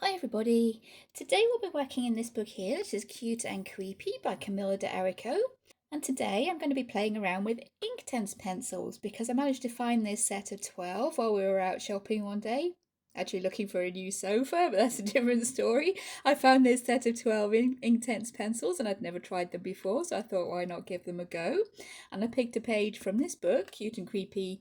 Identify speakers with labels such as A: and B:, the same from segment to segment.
A: Hi everybody! Today we'll be working in this book here. This is Cute and Creepy by Camilla de Erico. And today I'm going to be playing around with Inktense pencils because I managed to find this set of 12 while we were out shopping one day. Actually looking for a new sofa, but that's a different story. I found this set of 12 Inktense pencils and I'd never tried them before, so I thought why not give them a go. And I picked a page from this book, Cute and Creepy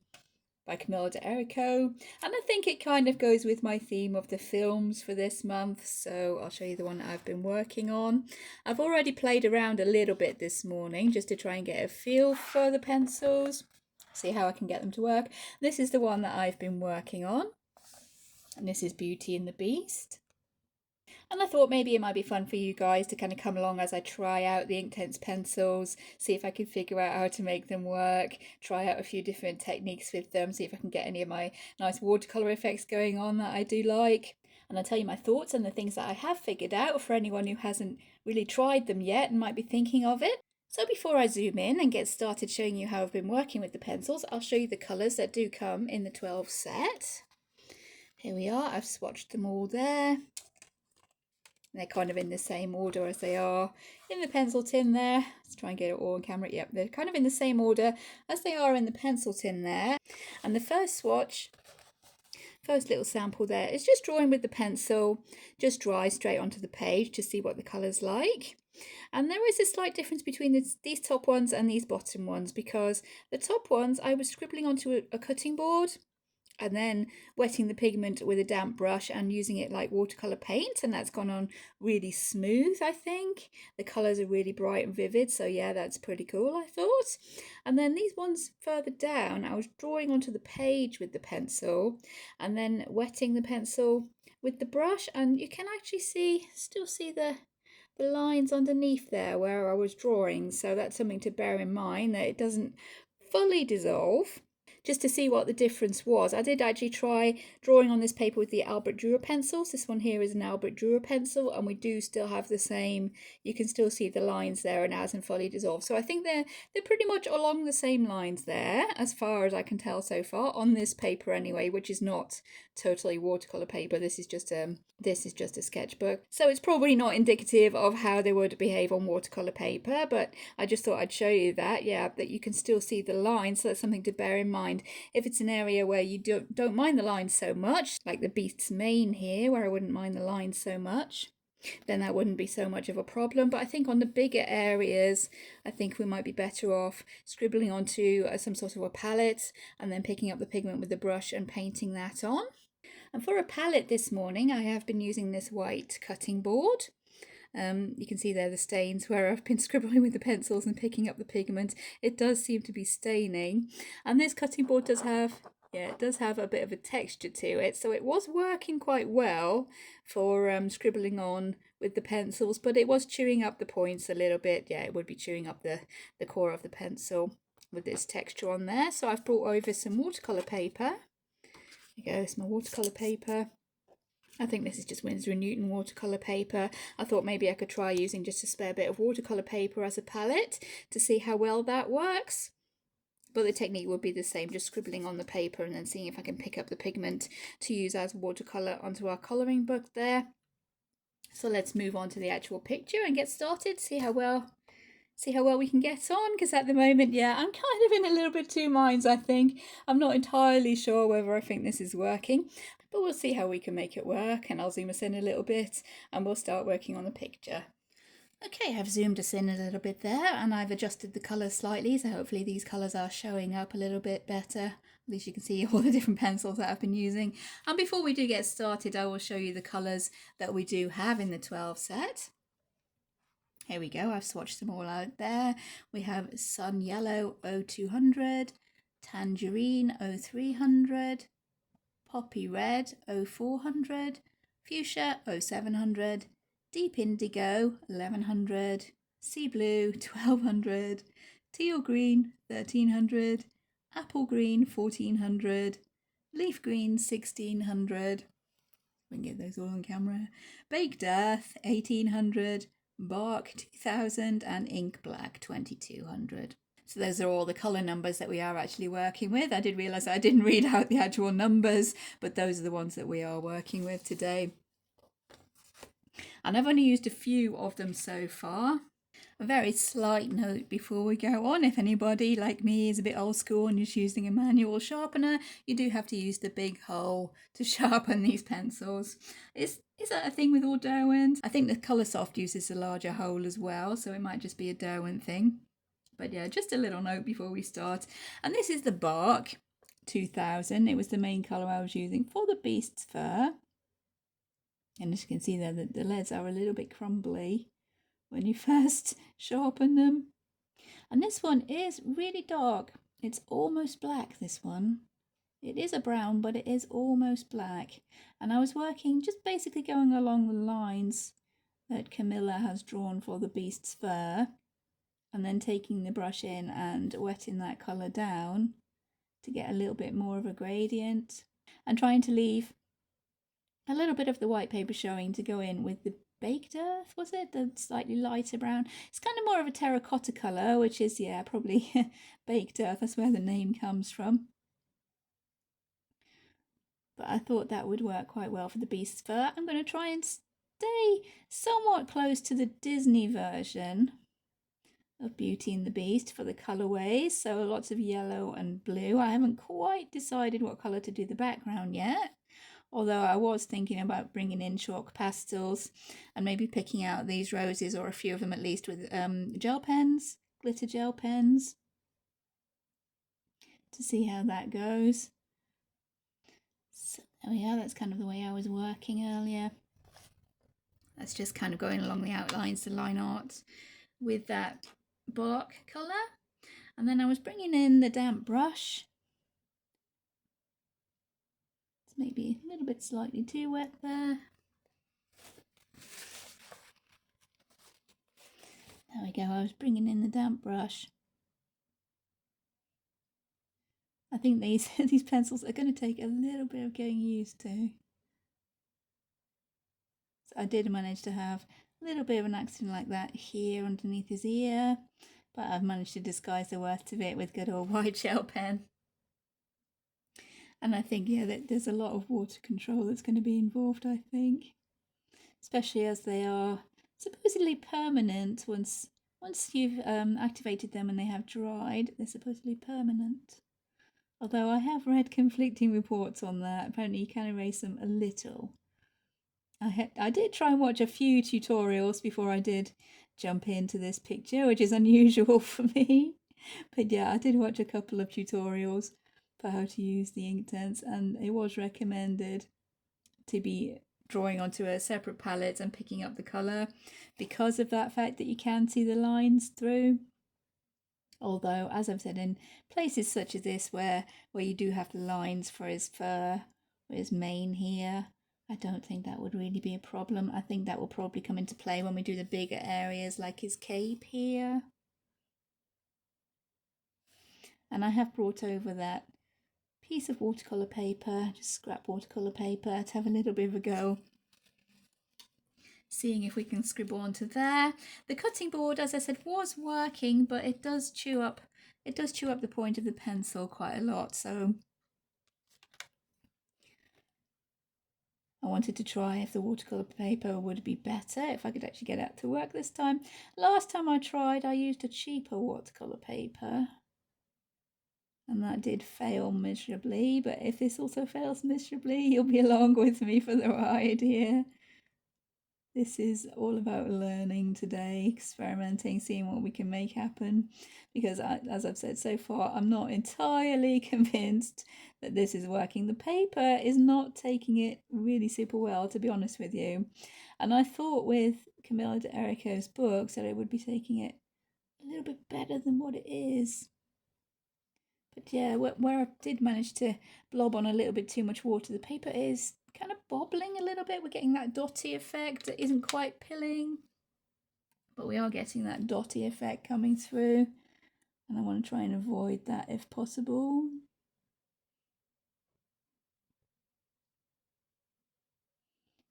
A: by Camilla de Erico, and I think it kind of goes with my theme of the films for this month, so I'll show you the one that I've been working on. I've already played around a little bit this morning just to try and get a feel for the pencils, see how I can get them to work. This is the one that I've been working on, and this is Beauty and the Beast. And I thought maybe it might be fun for you guys to kind of come along as I try out the Inktense pencils, see if I can figure out how to make them work, try out a few different techniques with them, see if I can get any of my nice watercolour effects going on that I do like. And I'll tell you my thoughts and the things that I have figured out for anyone who hasn't really tried them yet and might be thinking of it. So before I zoom in and get started showing you how I've been working with the pencils, I'll show you the colours that do come in the 12 set. Here we are, I've swatched them all there. They're kind of in the same order as they are in the pencil tin there. Let's try and get it all on camera. Yep, they're kind of in the same order as they are in the pencil tin there. And the first swatch, first little sample there, is just drawing with the pencil, just dry straight onto the page to see what the colour's like. And there is a slight difference between these top ones and these bottom ones, because the top ones I was scribbling onto a cutting board and then wetting the pigment with a damp brush and using it like watercolor paint, and that's gone on really smooth. I think the colors are really bright and vivid, so yeah, that's pretty cool, I thought. And then these ones further down, I was drawing onto the page with the pencil and then wetting the pencil with the brush, and you can actually still see the lines underneath there where I was drawing, so that's something to bear in mind, that it doesn't fully dissolve. Just to see what the difference was, I did actually try drawing on this paper with the Albert Dürer pencils. This one here is an Albert Dürer pencil, and we do still have the same, you can still see the lines there, and it hasn't fully dissolved. So I think they're pretty much along the same lines there, as far as I can tell so far, on this paper anyway, which is not totally watercolor paper. This is just a sketchbook. So it's probably not indicative of how they would behave on watercolor paper, but I just thought I'd show you that, yeah, that you can still see the lines, so that's something to bear in mind. If it's an area where you don't mind the lines so much, like the beast's mane here, where I wouldn't mind the lines so much, then that wouldn't be so much of a problem. But I think on the bigger areas, I think we might be better off scribbling onto some sort of a palette and then picking up the pigment with the brush and painting that on. And for a palette this morning, I have been using this white cutting board. You can see there the stains where I've been scribbling with the pencils and picking up the pigment. It does seem to be staining, and this cutting board does have, yeah, it does have a bit of a texture to it, so it was working quite well for scribbling on with the pencils, but it was chewing up the points a little bit. Yeah, it would be chewing up the core of the pencil with this texture on there. So I've brought over some watercolour paper. There you go, it's my watercolour paper. I think this is just Winsor & Newton watercolour paper. I thought maybe I could try using just a spare bit of watercolour paper as a palette to see how well that works. But the technique would be the same, just scribbling on the paper and then seeing if I can pick up the pigment to use as watercolour onto our colouring book there. So let's move on to the actual picture and get started, see how well we can get on, because at the moment, yeah, I'm kind of in a little bit two minds, I think. I'm not entirely sure whether I think this is working, but we'll see how we can make it work, and I'll zoom us in a little bit and we'll start working on the picture. Okay, I've zoomed us in a little bit there and I've adjusted the colours slightly, so hopefully these colours are showing up a little bit better. At least you can see all the different pencils that I've been using. And before we do get started, I will show you the colours that we do have in the 12 set. Here we go, I've swatched them all out there. We have Sun Yellow 0200, Tangerine 0300, Poppy Red 0400, Fuchsia 0700, Deep Indigo 1100, Sea Blue 1200, Teal Green 1300, Apple Green 1400, Leaf Green 1600, we can get those all on camera, Baked Earth 1800, Bark 2000, and Ink Black 2200. So those are all the colour numbers that we are actually working with. I did realise I didn't read out the actual numbers, but those are the ones that we are working with today. and I've only used a few of them so far. A very slight note before we go on: if anybody like me is a bit old school and is using a manual sharpener, you do have to use the big hole to sharpen these pencils. Is that a thing with all Derwents? I think the Coloursoft uses a larger hole as well, so it might just be a Derwent thing. But yeah, just a little note before we start. And this is the bark 2000. It was the main colour I was using for the beast's fur. And as you can see there, the leads are a little bit crumbly when you first sharpen them. And this one is really dark. It's almost black, this one. It is a brown, but it is almost black. And I was working, just basically going along the lines that Camilla has drawn for the beast's fur, and then taking the brush in and wetting that colour down to get a little bit more of a gradient, and trying to leave a little bit of the white paper showing to go in with the baked earth, was it? The slightly lighter brown. It's kind of more of a terracotta colour, which is, yeah, probably baked earth. That's where the name comes from. But I thought that would work quite well for the beast's fur. I'm going to try and stay somewhat close to the Disney version of Beauty and the Beast for the colourways. So lots of yellow and blue. I haven't quite decided what colour to do the background yet, although I was thinking about bringing in chalk pastels and maybe picking out these roses, or a few of them at least, with gel pens, glitter gel pens, to see how that goes. So there we are. That's kind of the way I was working earlier. That's just kind of going along the outlines, the line art with that bark colour. And then I was bringing in the damp brush. It's maybe a little bit slightly too wet there. There we go. I was bringing in the damp brush. I think these pencils are going to take a little bit of getting used to. So I did manage to have a little bit of an accident like that here underneath his ear, but I've managed to disguise the worst of it with good old white gel pen. And I think, yeah, that there's a lot of water control that's going to be involved, I think. Especially as they are supposedly permanent. Once you've activated them and they have dried, they're supposedly permanent. Although I have read conflicting reports on that. Apparently you can erase them a little. I did try and watch a few tutorials before I did jump into this picture, which is unusual for me. But yeah, I did watch a couple of tutorials for how to use the Inktense, and it was recommended to be drawing onto a separate palette and picking up the colour, because of that fact that you can see the lines through. Although, as I've said, in places such as this where you do have the lines for his fur, or his mane here, I don't think that would really be a problem. I think that will probably come into play when we do the bigger areas like his cape here. And I have brought over that piece of watercolour paper, just scrap watercolour paper, to have a little bit of a go, seeing if we can scribble onto there. The cutting board, as I said, was working, but it does chew up the point of the pencil quite a lot, so I wanted to try if the watercolour paper would be better, if I could actually get it to work this time. Last time I tried, I used a cheaper watercolour paper, and that did fail miserably. But if this also fails miserably, you'll be along with me for the ride here. This is all about learning today, experimenting, seeing what we can make happen. Because as I've said so far, I'm not entirely convinced that this is working. The paper is not taking it really super well, to be honest with you. And I thought with Camilla D'Errico's books that it would be taking it a little bit better than what it is. But yeah, where I did manage to blob on a little bit too much water, the paper is kind of bobbling a little bit. We're getting that dotty effect that isn't quite pilling, but we are getting that dotty effect coming through, and I want to try and avoid that if possible.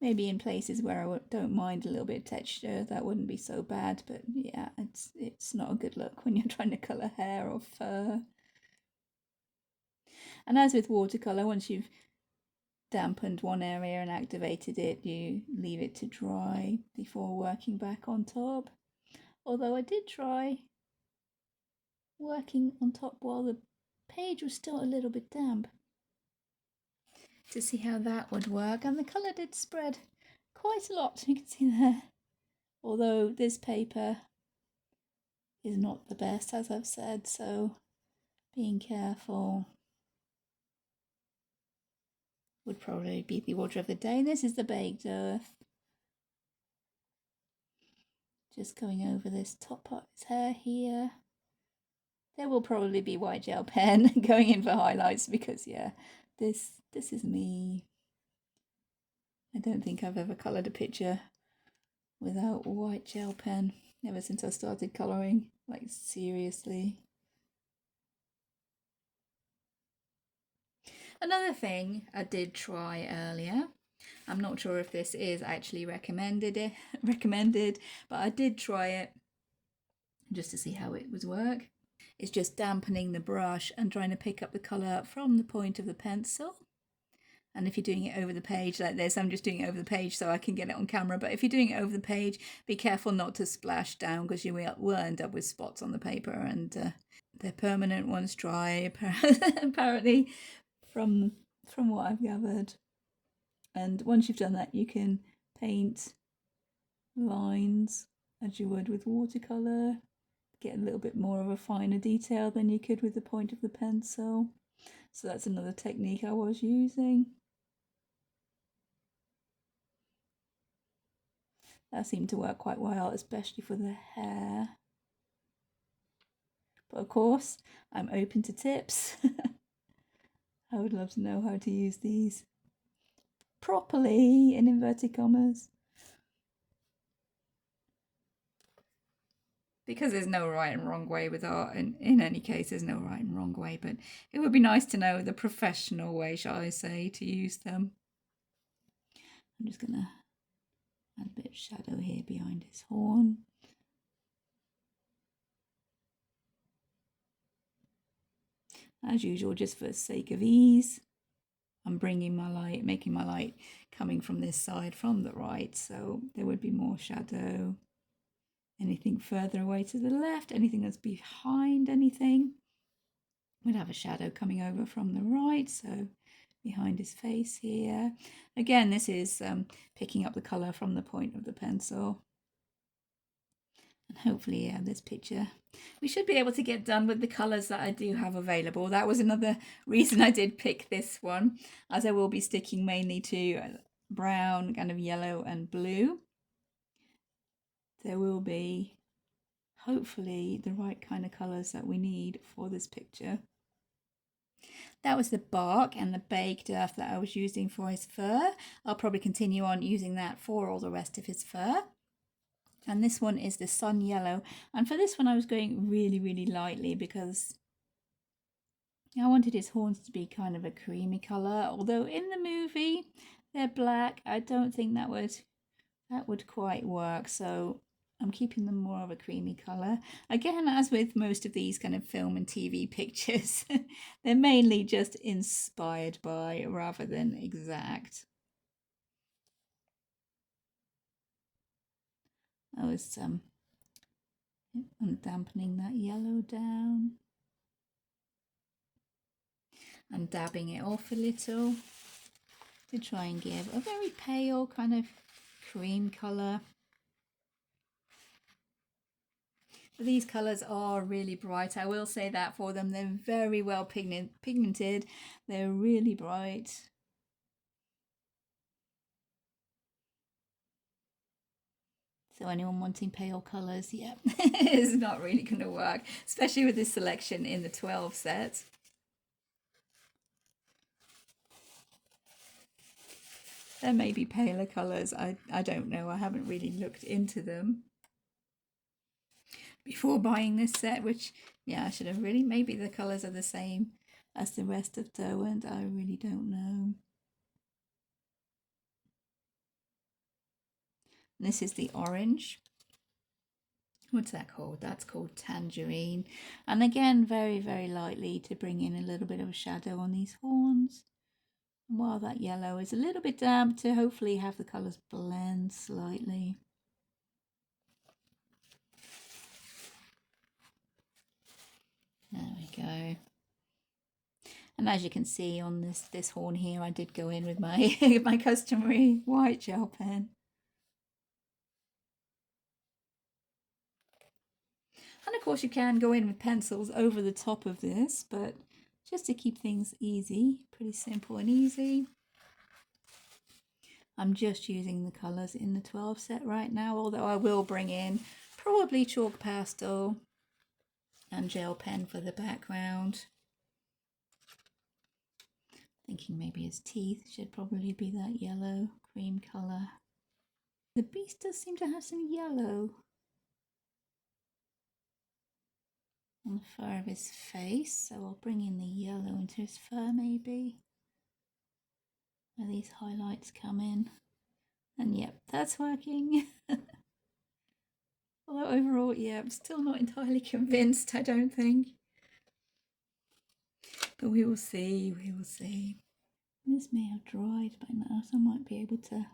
A: Maybe in places where I don't mind a little bit of texture, that wouldn't be so bad, but yeah, it's not a good look when you're trying to colour hair or fur. And as with watercolour, once you've dampened one area and activated it, you leave it to dry before working back on top. Although I did try working on top while the page was still a little bit damp to see how that would work, and the colour did spread quite a lot, you can see there. Although this paper is not the best, as I've said, so being careful would probably be the order of the day. And this is the baked earth. Just going over this top part of his hair here. There will probably be white gel pen going in for highlights because, yeah, this is me. I don't think I've ever coloured a picture without white gel pen ever since I started colouring, like seriously. Another thing I did try earlier, I'm not sure if this is actually recommended, but I did try it just to see how it would work. It's just dampening the brush and trying to pick up the colour from the point of the pencil. And if you're doing it over the page like this, I'm just doing it over the page so I can get it on camera. But if you're doing it over the page, be careful not to splash down because you will end up with spots on the paper, and they're permanent once dry, apparently, from what I've gathered. And once you've done that, you can paint lines as you would with watercolour, get a little bit more of a finer detail than you could with the point of the pencil. So that's another technique I was using. That seemed to work quite well, especially for the hair. But of course, I'm open to tips. I would love to know how to use these properly, in inverted commas. Because there's no right and wrong way with art, and in any case there's no right and wrong way, but it would be nice to know the professional way, shall I say, to use them. I'm just gonna add a bit of shadow here behind his horn. As usual, just for the sake of ease, I'm bringing my light, making my light coming from this side, from the right, so there would be more shadow. Anything further away to the left, anything that's behind anything, would have a shadow coming over from the right, so behind his face here. Again, this is picking up the colour from the point of the pencil. And hopefully, yeah, this picture, we should be able to get done with the colours that I do have available. That was another reason I did pick this one, as I will be sticking mainly to brown, kind of yellow and blue. There will be, hopefully, the right kind of colours that we need for this picture. That was the bark and the baked earth that I was using for his fur. I'll probably continue on using that for all the rest of his fur. And this one is the sun yellow. And for this one I was going really, really lightly because I wanted his horns to be kind of a creamy colour. Although in the movie they're black, I don't think that would quite work. So I'm keeping them more of a creamy colour. Again, as with most of these kind of film and TV pictures, they're mainly just inspired by rather than exact. I was I'm dampening that yellow down and dabbing it off a little to try and give a very pale kind of cream colour. These colours are really bright, I will say that for them. They're very well pigmented, they're really bright. So anyone wanting pale colours, yeah, it's not really going to work, especially with this selection in the 12 set. There may be paler colours, I don't know, I haven't really looked into them before buying this set, which, yeah, I should have really, maybe the colours are the same as the rest of Derwent, I really don't know. This is the orange. What's that called? That's called Tangerine. And again, very, very lightly to bring in a little bit of a shadow on these horns. while that yellow is a little bit damp, to hopefully have the colours blend slightly. There we go. And as you can see on this horn here, I did go in with my my customary white gel pen. And of course you can go in with pencils over the top of this, but just to keep things easy, pretty simple and easy. I'm just using the colours in the 12 set right now, although I will bring in probably chalk pastel and gel pen for the background. Thinking maybe his teeth should probably be that yellow cream colour. The beast does seem to have some yellow on the fur of his face, so I'll bring in the yellow into his fur maybe, where these highlights come in. And yep, that's working. Although overall, yeah, I'm still not entirely convinced, I don't think. But we will see, we will see. This may have dried by now, so I might be able to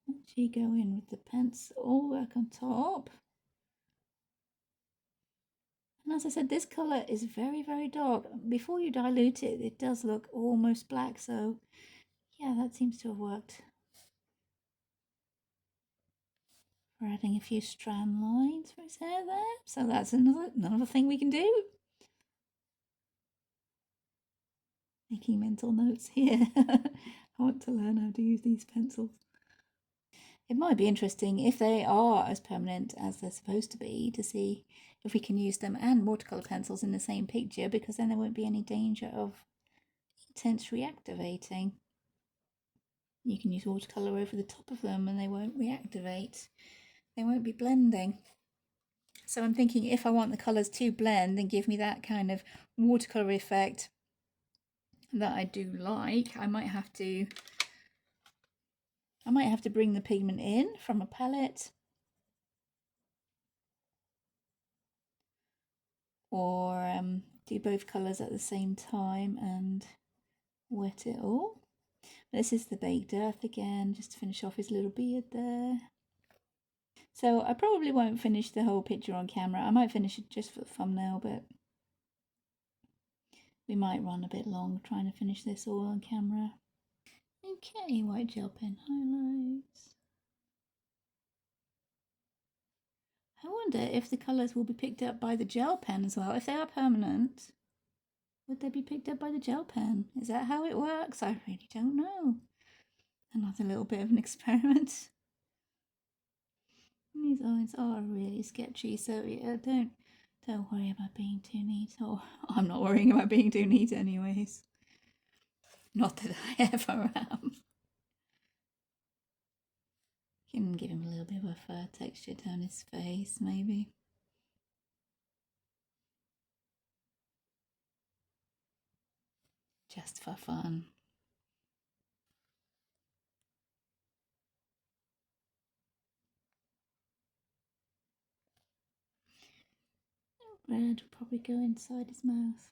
A: actually go in with the pencil work on top. And as I said, this colour is very, very dark. Before you dilute it, it does look almost black, so yeah, that seems to have worked. We're adding a few strand lines for his hair there, so that's another thing we can do. Making mental notes here. I want to learn how to use these pencils. It might be interesting if they are as permanent as they're supposed to be, to see if we can use them and watercolour pencils in the same picture, because then there won't be any danger of Inktense reactivating. You can use watercolour over the top of them and they won't reactivate. They won't be blending. So I'm thinking if I want the colours to blend and give me that kind of watercolour effect that I do like, I might have to bring the pigment in from a palette, or do both colours at the same time and wet it all. This is the Baked Earth again, just to finish off his little beard there. So I probably won't finish the whole picture on camera. I might finish it just for the thumbnail, but we might run a bit long trying to finish this all on camera. Okay, white gel pen highlights. I wonder if the colours will be picked up by the gel pen as well. If they are permanent, would they be picked up by the gel pen? Is that how it works? I really don't know. Another little bit of an experiment. These lines are really sketchy, so yeah, don't worry about being too neat. Or I'm not worrying about being too neat anyways. Not that I ever am. Can give him a little bit of a fur texture down his face, maybe. Just for fun. Red will probably go inside his mouth.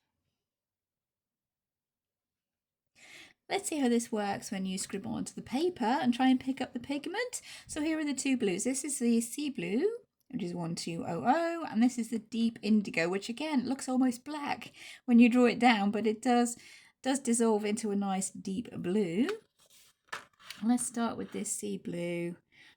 A: Let's see how this works when you scribble onto the paper and try and pick up the pigment. So here are the two blues. This is the sea blue, which is 1200, and this is the deep indigo, which again looks almost black when you draw it down, but it does dissolve into a nice deep blue. Let's start with this sea blue,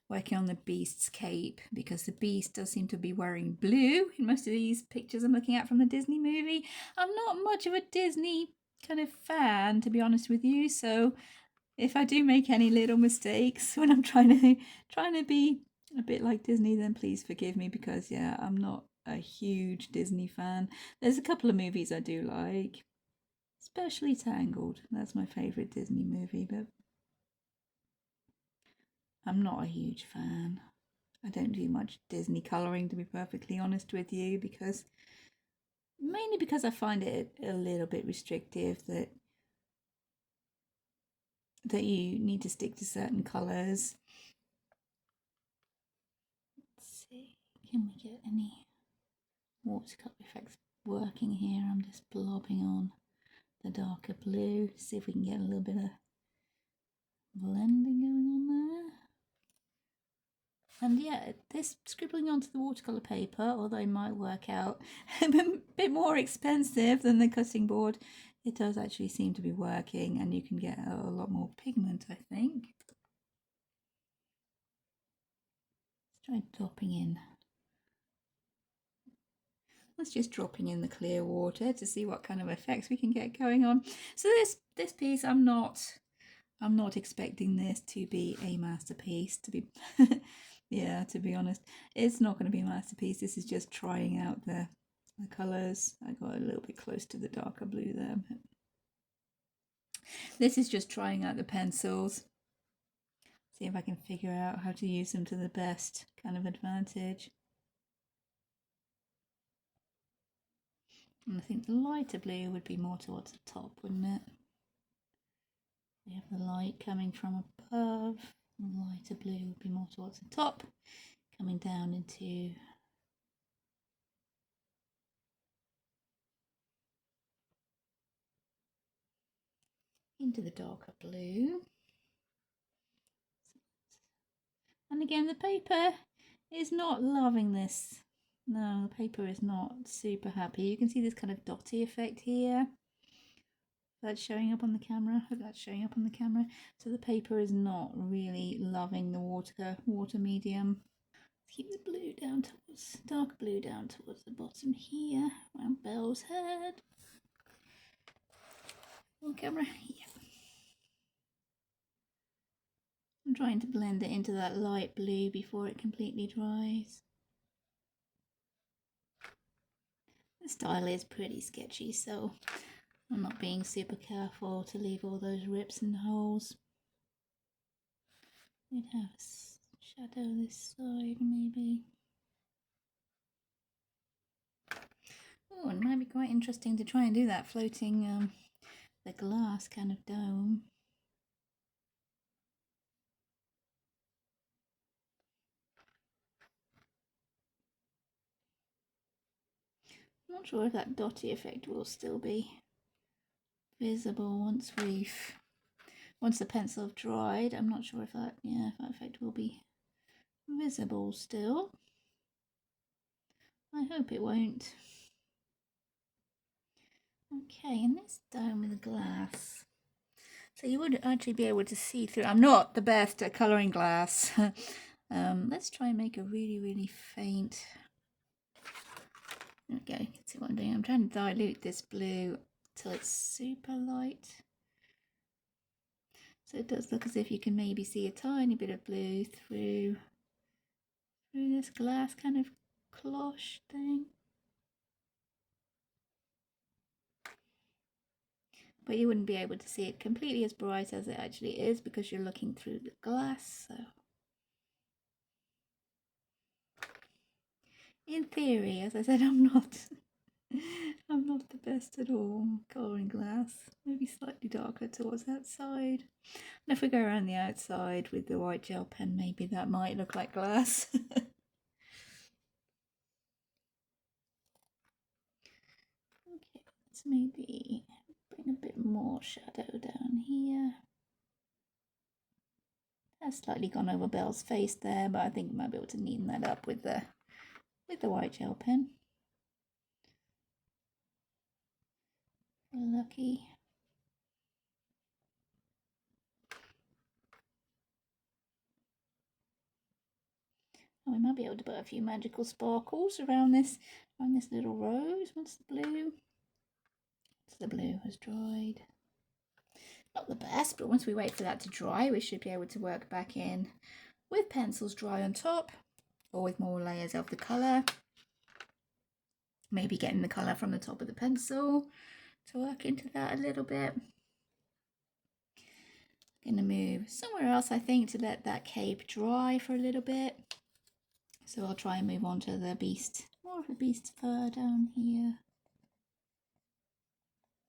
A: working on the beast's cape, because the beast does seem to be wearing blue in most of these pictures I'm looking at from the Disney movie. I'm not much of a Disney kind of fan, to be honest with you, so if I do make any little mistakes when I'm trying to be a bit like Disney, then please forgive me, because yeah, I'm not a huge Disney fan. There's a couple of movies I do like, especially Tangled. That's my favourite Disney movie, but I'm not a huge fan. I don't do much Disney colouring, to be perfectly honest with you, mainly because I find it a little bit restrictive, that you need to stick to certain colours. Let's see, can we get any watercolour effects working here? I'm just blobbing on the darker blue, see if we can get a little bit of blending going on there. And yeah, this scribbling onto the watercolour paper, although it might work out a bit more expensive than the cutting board, it does actually seem to be working, and you can get a lot more pigment, I think. Let's try dropping in. Let's just dropping in the clear water to see what kind of effects we can get going on. So this piece, I'm not expecting this to be a masterpiece, to be yeah, to be honest. It's not going to be a masterpiece. This is just trying out the colours. I got a little bit close to the darker blue there. But this is just trying out the pencils. See if I can figure out how to use them to the best kind of advantage. And I think the lighter blue would be more towards the top, wouldn't it? We have the light coming from above. The lighter blue would be more towards the top, coming down into the darker blue. And again, the paper is not loving this. No, the paper is not super happy. You can see this kind of dotty effect here. That's showing up on the camera. I hope that's showing up on the camera. So the paper is not really loving the water medium. Keep the blue down towards, dark blue down towards the bottom here, around Belle's head. On camera, yeah. I'm trying to blend it into that light blue before it completely dries. The style is pretty sketchy, so I'm not being super careful to leave all those rips and holes. We'd have a shadow this side maybe. Oh, it might be quite interesting to try and do that floating the glass kind of dome. I'm not sure if that dotty effect will still be visible once the pencil have dried. I'm not sure if that effect will be visible still. I hope it won't. Okay, and this dome with the glass. So you would actually be able to see through. I'm not the best at colouring glass. Let's try and make a really, really faint. There we go, you can see what I'm doing. I'm trying to dilute this blue till it's super light. So it does look as if you can maybe see a tiny bit of blue through this glass kind of cloche thing. But you wouldn't be able to see it completely as bright as it actually is because you're looking through the glass. So in theory, as I said, I'm not the best at all colouring glass. Maybe slightly darker towards that side. And if we go around the outside with the white gel pen, maybe that might look like glass. Okay, let's maybe bring a bit more shadow down here. That's slightly gone over Belle's face there, but I think we might be able to neaten that up with the white gel pen. Lucky. Oh, we might be able to put a few magical sparkles around this little rose once the blue has dried. Not the best, but once we wait for that to dry, we should be able to work back in with pencils dry on top, or with more layers of the colour. Maybe getting the colour from the top of the pencil to work into that a little bit. I'm going to move somewhere else, I think, to let that cape dry for a little bit. So I'll try and move on to the beast, more of a beast fur down here.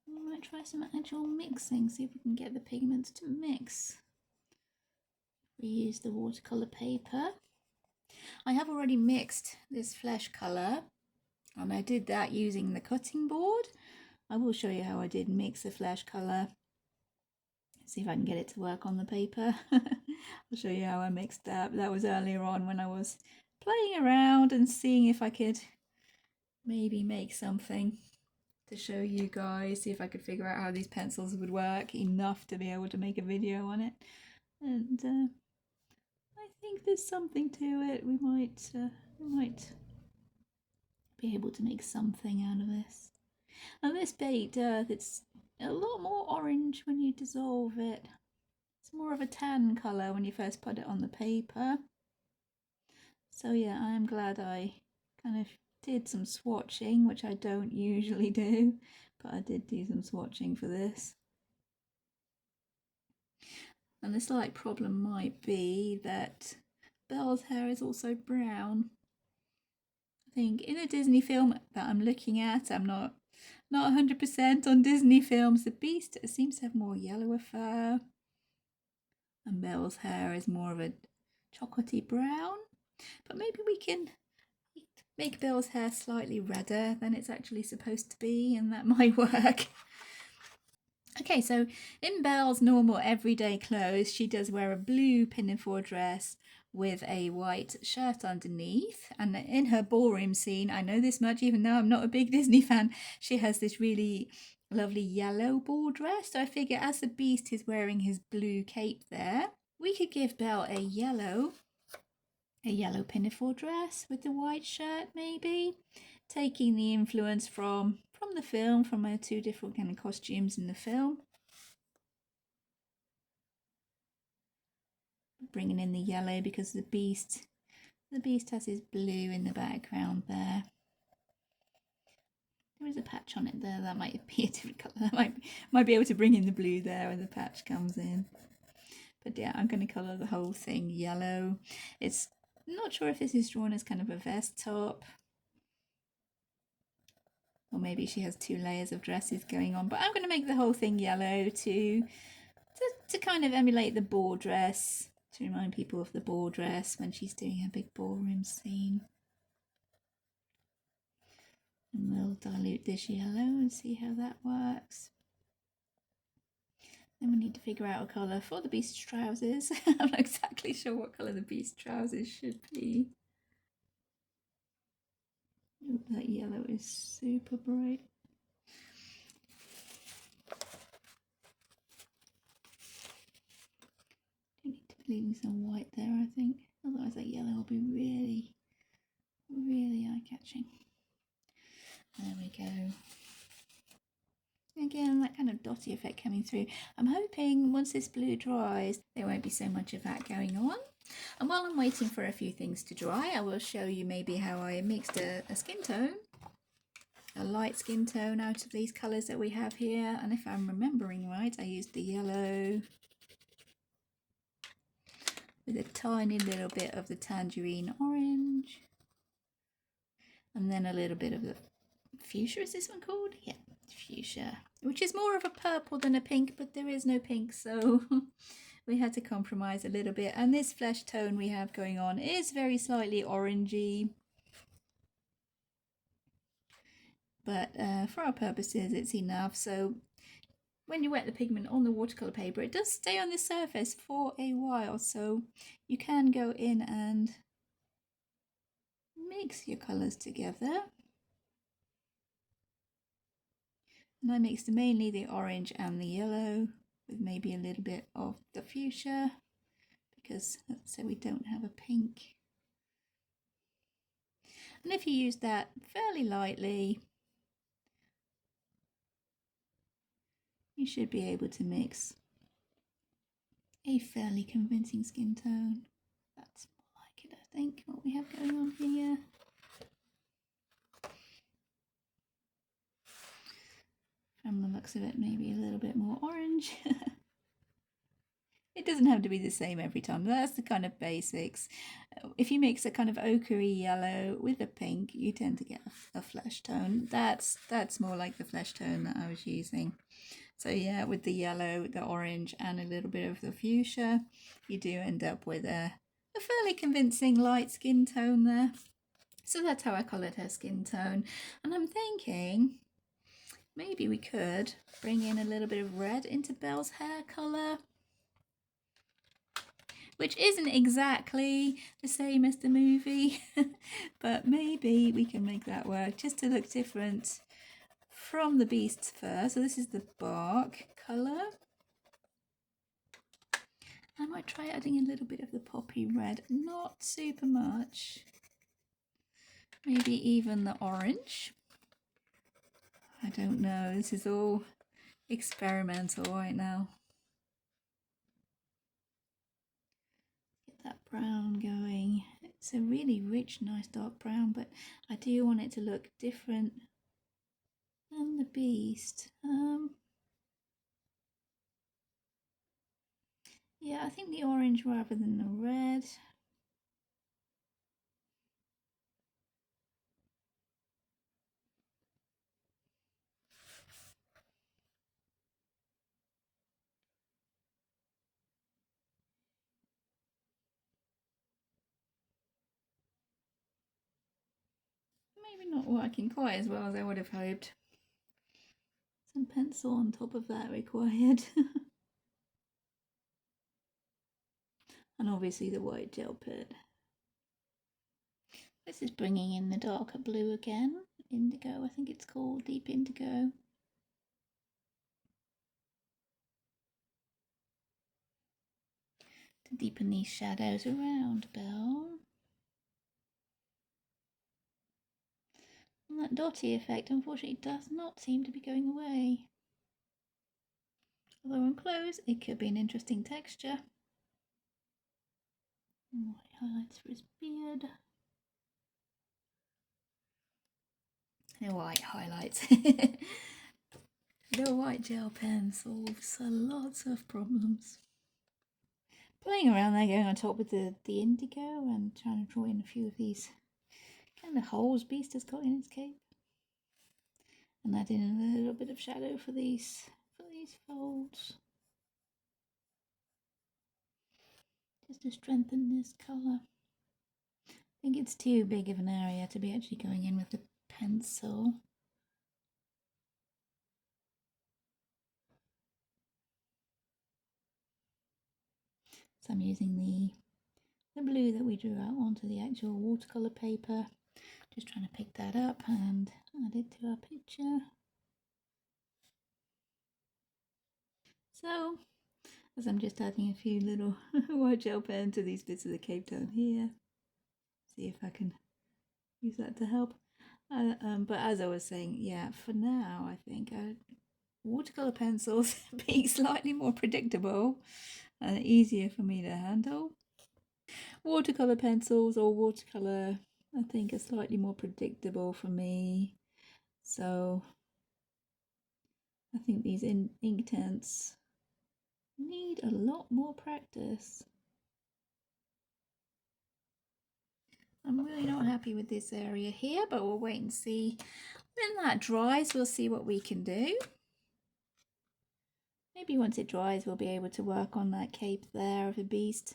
A: I might try some actual mixing, see if we can get the pigments to mix. We use the watercolour paper. I have already mixed this flesh colour, and I did that using the cutting board. I will show you how I did mix the flesh colour See if I can get it to work on the paper. I'll show you how I mixed up. That was earlier on when I was playing around and seeing if I could maybe make something to show you guys, see if I could figure out how these pencils would work enough to be able to make a video on it. And I think there's something to it. We might be able to make something out of this. And this baked earth, it's a lot more orange when you dissolve it. It's more of a tan colour when you first put it on the paper. So yeah, I am glad I kind of did some swatching, which I don't usually do, but I did do some swatching for this. And the slight problem might be that Belle's hair is also brown. I think in a Disney film that I'm looking at, I'm not 100% on Disney films. The Beast seems to have more yellower fur, and Belle's hair is more of a chocolatey brown. But maybe we can make Belle's hair slightly redder than it's actually supposed to be, and that might work. Okay, so in Belle's normal everyday clothes, she does wear a blue pinafore dress with a white shirt underneath. And in her ballroom scene, I know this much even though I'm not a big Disney fan, she has this really lovely yellow ball dress. So I figure as the Beast is wearing his blue cape there, we could give Belle a yellow pinafore dress with the white shirt, maybe taking the influence from the film, from her two different kind of costumes in the film, bringing in the yellow because the beast has his blue in the background there. There is a patch on it there, that might be a different colour. That might be able to bring in the blue there when the patch comes in. But yeah, I'm going to colour the whole thing yellow. It's not sure if this is drawn as kind of a vest top, or maybe she has two layers of dresses going on, but I'm going to make the whole thing yellow to kind of emulate the ball dress, to remind people of the ball dress when she's doing her big ballroom scene. And we'll dilute this yellow and see how that works. Then we need to figure out a colour for the Beast's trousers. I'm not exactly sure what colour the Beast's trousers should be. Ooh, that yellow is super bright. Do need to be leaving some white there, I think. Otherwise that yellow will be really, really eye-catching. There we go. Again, that kind of dotty effect coming through. I'm hoping once this blue dries, there won't be so much of that going on. And while I'm waiting for a few things to dry, I will show you maybe how I mixed a skin tone, a light skin tone out of these colours that we have here. And if I'm remembering right, I used the yellow with a tiny little bit of the tangerine orange, and then a little bit of the fuchsia. Is this one called? Yeah, fuchsia, which is more of a purple than a pink, but there is no pink, so we had to compromise a little bit. And this flesh tone we have going on is very slightly orangey, but for our purposes it's enough. So when you wet the pigment on the watercolour paper, it does stay on the surface for a while, so you can go in and mix your colours together. And I mixed mainly the orange and the yellow with maybe a little bit of the fuchsia, because as I said, we don't have a pink. And if you use that fairly lightly, you should be able to mix a fairly convincing skin tone. That's more like it, I think, what we have going on here. From the looks of it, maybe a little bit more orange. It doesn't have to be the same every time. That's the kind of basics. If you mix a kind of ochre yellow with a pink, you tend to get a flesh tone. That's more like the flesh tone that I was using. So yeah, with the yellow, the orange, and a little bit of the fuchsia, you do end up with a fairly convincing light skin tone there. So that's how I coloured her skin tone. And I'm thinking maybe we could bring in a little bit of red into Belle's hair colour, which isn't exactly the same as the movie, but maybe we can make that work just to look different from the beast's fur. So this is the bark colour. I might try adding a little bit of the poppy red, not super much. Maybe even the orange. I don't know, this is all experimental right now. Get that brown going. It's a really rich, nice dark brown, but I do want it to look different than the beast. Yeah, I think the orange rather than the red. Maybe not working quite as well as I would have hoped. Some pencil on top of that required. And obviously the white gel pen. This is bringing in the darker blue again. Indigo, I think it's called, Deep Indigo. To deepen these shadows around Belle. And that dotty effect unfortunately does not seem to be going away. Although on close it could be an interesting texture. White highlights for his beard. The white highlights. The white gel pen solves lots of problems. Playing around there, going on top with the indigo and trying to draw in a few of these kind of holes Beast has got in his cape. And add in a little bit of shadow for these folds. Just to strengthen this colour. I think it's too big of an area to be actually going in with the pencil. So I'm using the blue that we drew out onto the actual watercolour paper. Just trying to pick that up and add it to our picture. So, as I'm just adding a few little white gel pen to these bits of the cape down here. See if I can use that to help. But as I was saying, yeah, for now I think watercolour pencils being slightly more predictable and easier for me to handle. Watercolour pencils or watercolour, I think, are slightly more predictable for me. So I think these Inktense need a lot more practice. I'm really not happy with this area here, but we'll wait and see. When that dries, we'll see what we can do. Maybe once it dries, we'll be able to work on that cape there of a beast.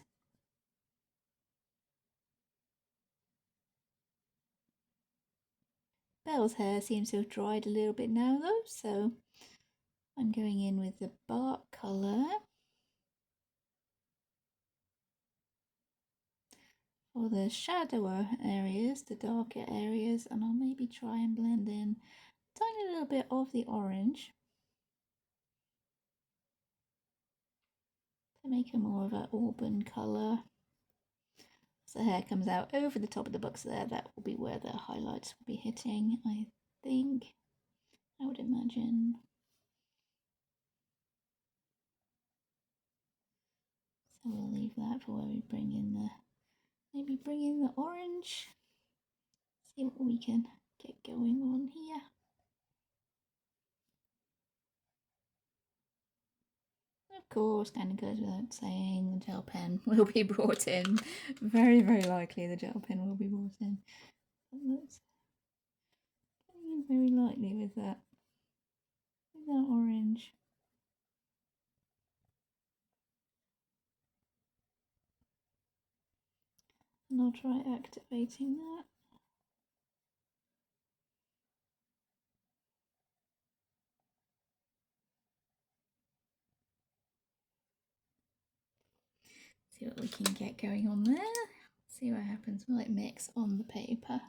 A: Belle's hair seems to have dried a little bit now though, so I'm going in with the bark colour. For the shadower areas, the darker areas, and I'll maybe try and blend in a tiny little bit of the orange to make it more of an auburn colour. As the hair comes out over the top of the box there, that will be where the highlights will be hitting, I think. I would imagine. So we'll leave that for where we bring in the, maybe bring in the orange. See what we can get going on here. Of course, kind of goes without saying, the gel pen will be brought in. Very, very likely the gel pen will be brought in. But let's go in very lightly with that orange. And I'll try activating that. See what we can get going on there. See what happens. Will it mix on the paper?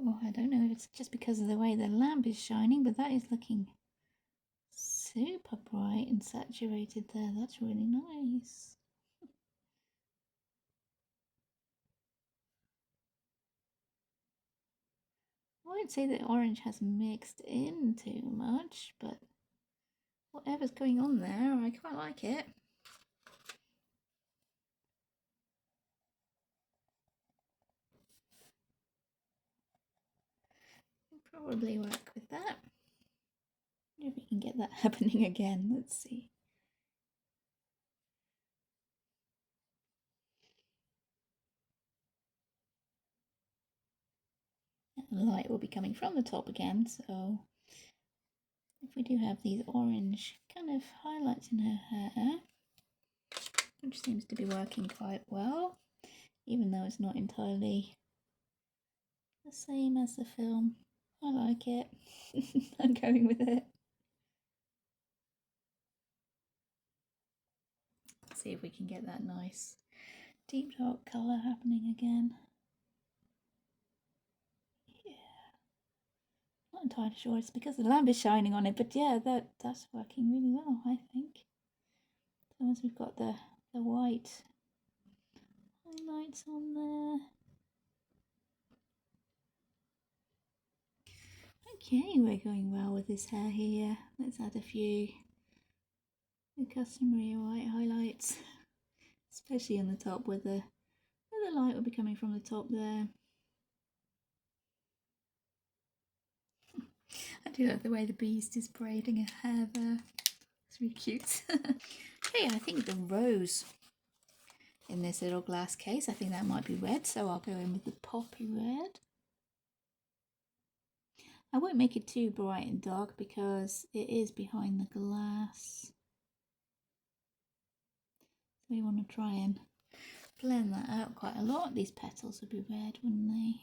A: Oh, I don't know if it's just because of the way the lamp is shining, but that is looking super bright and saturated there. That's really nice. I won't say that orange has mixed in too much, but whatever's going on there, I quite like it. I'll probably work with that. If we can get that happening again, let's see. The light will be coming from the top again, so if we do have these orange kind of highlights in her hair, which seems to be working quite well, even though it's not entirely the same as the film. I like it. I'm going with it. Let's see if we can get that nice deep dark colour happening again. Yeah. Not entirely sure it's because the lamp is shining on it, but yeah, that's working really well, I think. So once we've got the white highlights on there. Okay, we're going well with this hair here. Let's add a few the customary white highlights, especially on the top where the light will be coming from the top there. I do love the way the beast is braiding her hair there. It's really cute. Okay, I think the rose in this little glass case, I think that might be red, so I'll go in with the poppy red. I won't make it too bright and dark because it is behind the glass. So we want to try and blend that out quite a lot. These petals would be red, wouldn't they?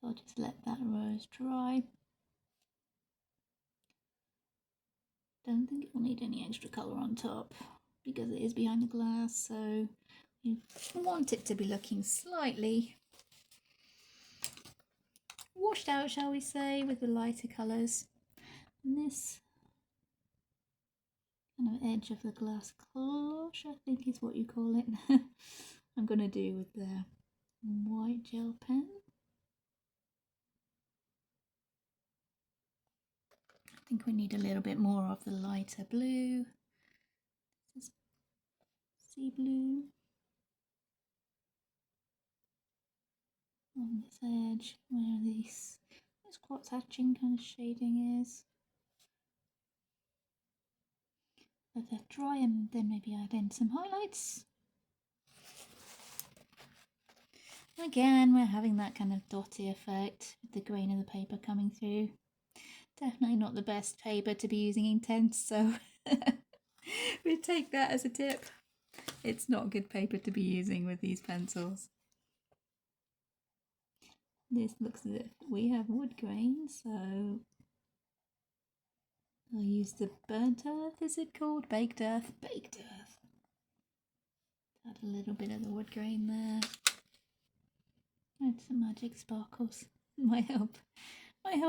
A: So I'll just let that rose dry. Don't think it will need any extra colour on top because it is behind the glass, so you want it to be looking slightly washed out, shall we say, with the lighter colours. And this kind of edge of the glass cloche, I think is what you call it, I'm going to do with the white gel pen. I think we need a little bit more of the lighter blue. This is sea blue. On this edge, where this quartz hatching kind of shading is. Let that dry and then maybe add in some highlights. Again, we're having that kind of dotty effect with the grain of the paper coming through. Definitely not the best paper to be using Inktense, so we take that as a tip. It's not good paper to be using with these pencils. This looks as if we have wood grain, so I'll use the burnt earth, is it called? Baked earth? Baked earth. Add a little bit of the wood grain there. Add some magic sparkles. Might help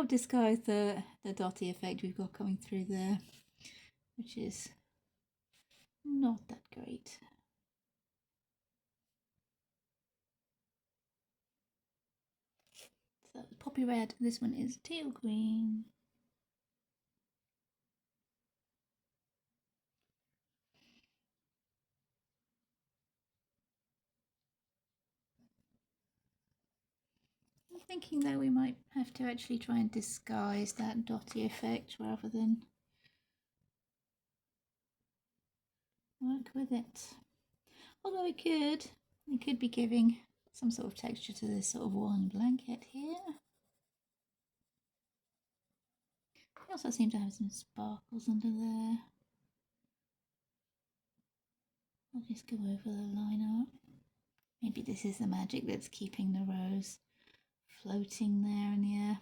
A: disguise the dotty effect we've got coming through there, which is not that great. So poppy red, this one is teal green. I'm thinking that we might have to actually try and disguise that dotty effect rather than work with it. Although it could be giving some sort of texture to this sort of woolen blanket here. They also seem to have some sparkles under there. I'll just go over the line art. Maybe this is the magic that's keeping the rose floating there in the air.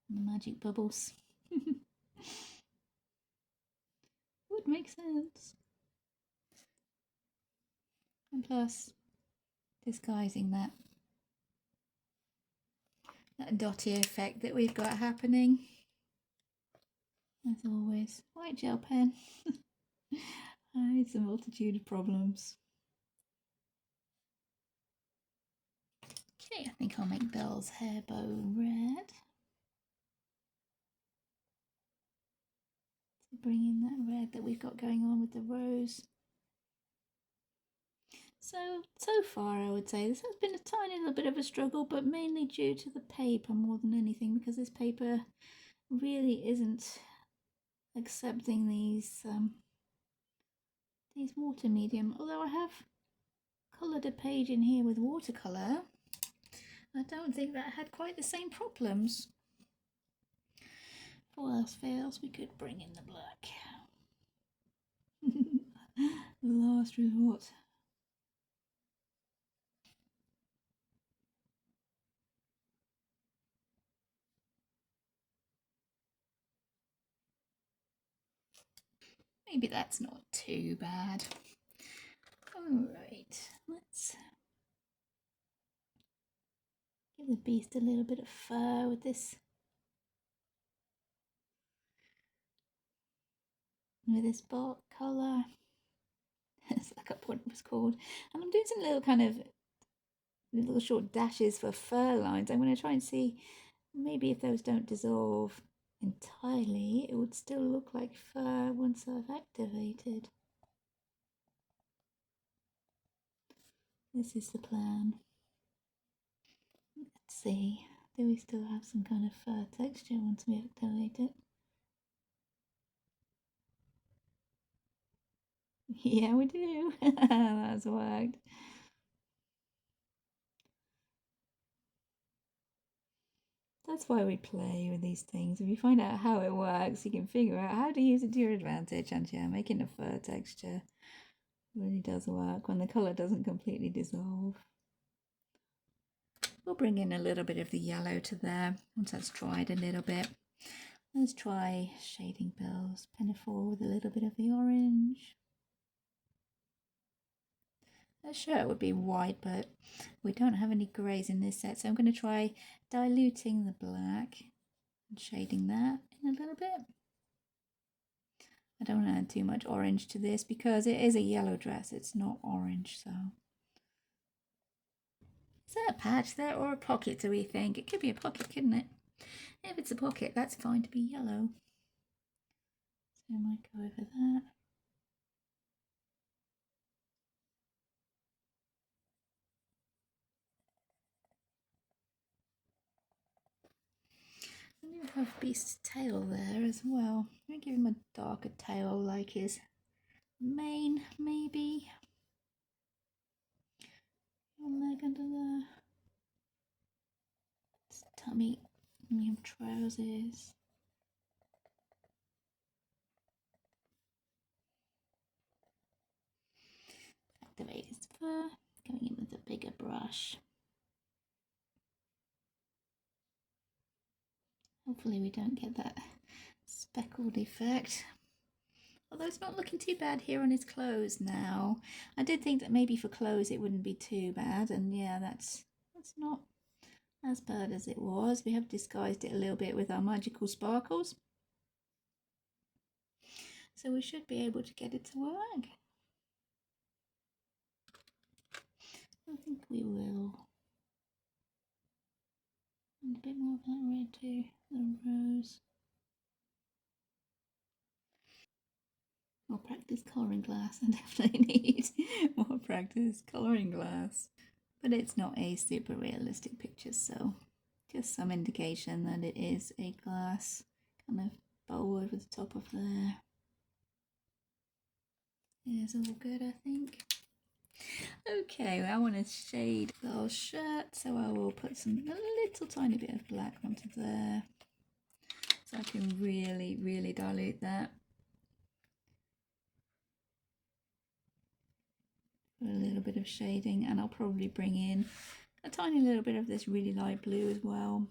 A: And the magic bubbles. Would make sense. And plus, disguising that dotty effect that we've got happening. As always, white gel pen hides a multitude of problems. Okay, I think I'll make Belle's hair bow red. So bring in that red that we've got going on with the rose. So far I would say this has been a tiny little bit of a struggle, but mainly due to the paper more than anything, because this paper really isn't accepting these water medium. Although I have coloured a page in here with watercolour, I don't think that had quite the same problems. If all else fails, we could bring in the black. The last resort. Maybe that's not too bad. Alright, let's give the beast a little bit of fur with this. With this bark colour. That's like what it was called. And I'm doing some little kind of little short dashes for fur lines. I'm going to try and see maybe if those don't dissolve entirely, it would still look like fur once I've activated. This is the plan. Let's see, do we still have some kind of fur texture once we activate it? Yeah, we do. That's worked. That's why we play with these things. If you find out how it works, you can figure out how to use it to your advantage. And yeah, making a fur texture really does work when the colour doesn't completely dissolve. We'll bring in a little bit of the yellow to there once that's dried a little bit. Let's try shading Belle's pinafore with a little bit of the orange. The shirt would be white, but we don't have any greys in this set, so I'm going to try diluting the black and shading that in a little bit. I don't want to add too much orange to this because it is a yellow dress, it's not orange, so. Is that a patch there or a pocket, do we think? It could be a pocket, couldn't it? If it's a pocket, that's fine to be yellow. So I might go over that. And you have Beast's tail there as well. I'm going to give him a darker tail like his mane, maybe. One leg under there. His tummy. And we have trousers. Activate his fur. Going in with a bigger brush. Hopefully we don't get that speckled effect. Although it's not looking too bad here on his clothes now. I did think that maybe for clothes it wouldn't be too bad, and yeah, that's not as bad as it was. We have disguised it a little bit with our magical sparkles. So we should be able to get it to work. I think we will. And a bit more of that red too, the rose. More practice colouring glass. I definitely need more practice colouring glass. But it's not a super realistic picture, so just some indication that it is a glass kind of bowl over the top of there. It is all good, I think. Okay, well, I want to shade the shirt, so I will put a little tiny bit of black onto there, so I can really dilute that. Put a little bit of shading, and I'll probably bring in a tiny little bit of this really light blue as well,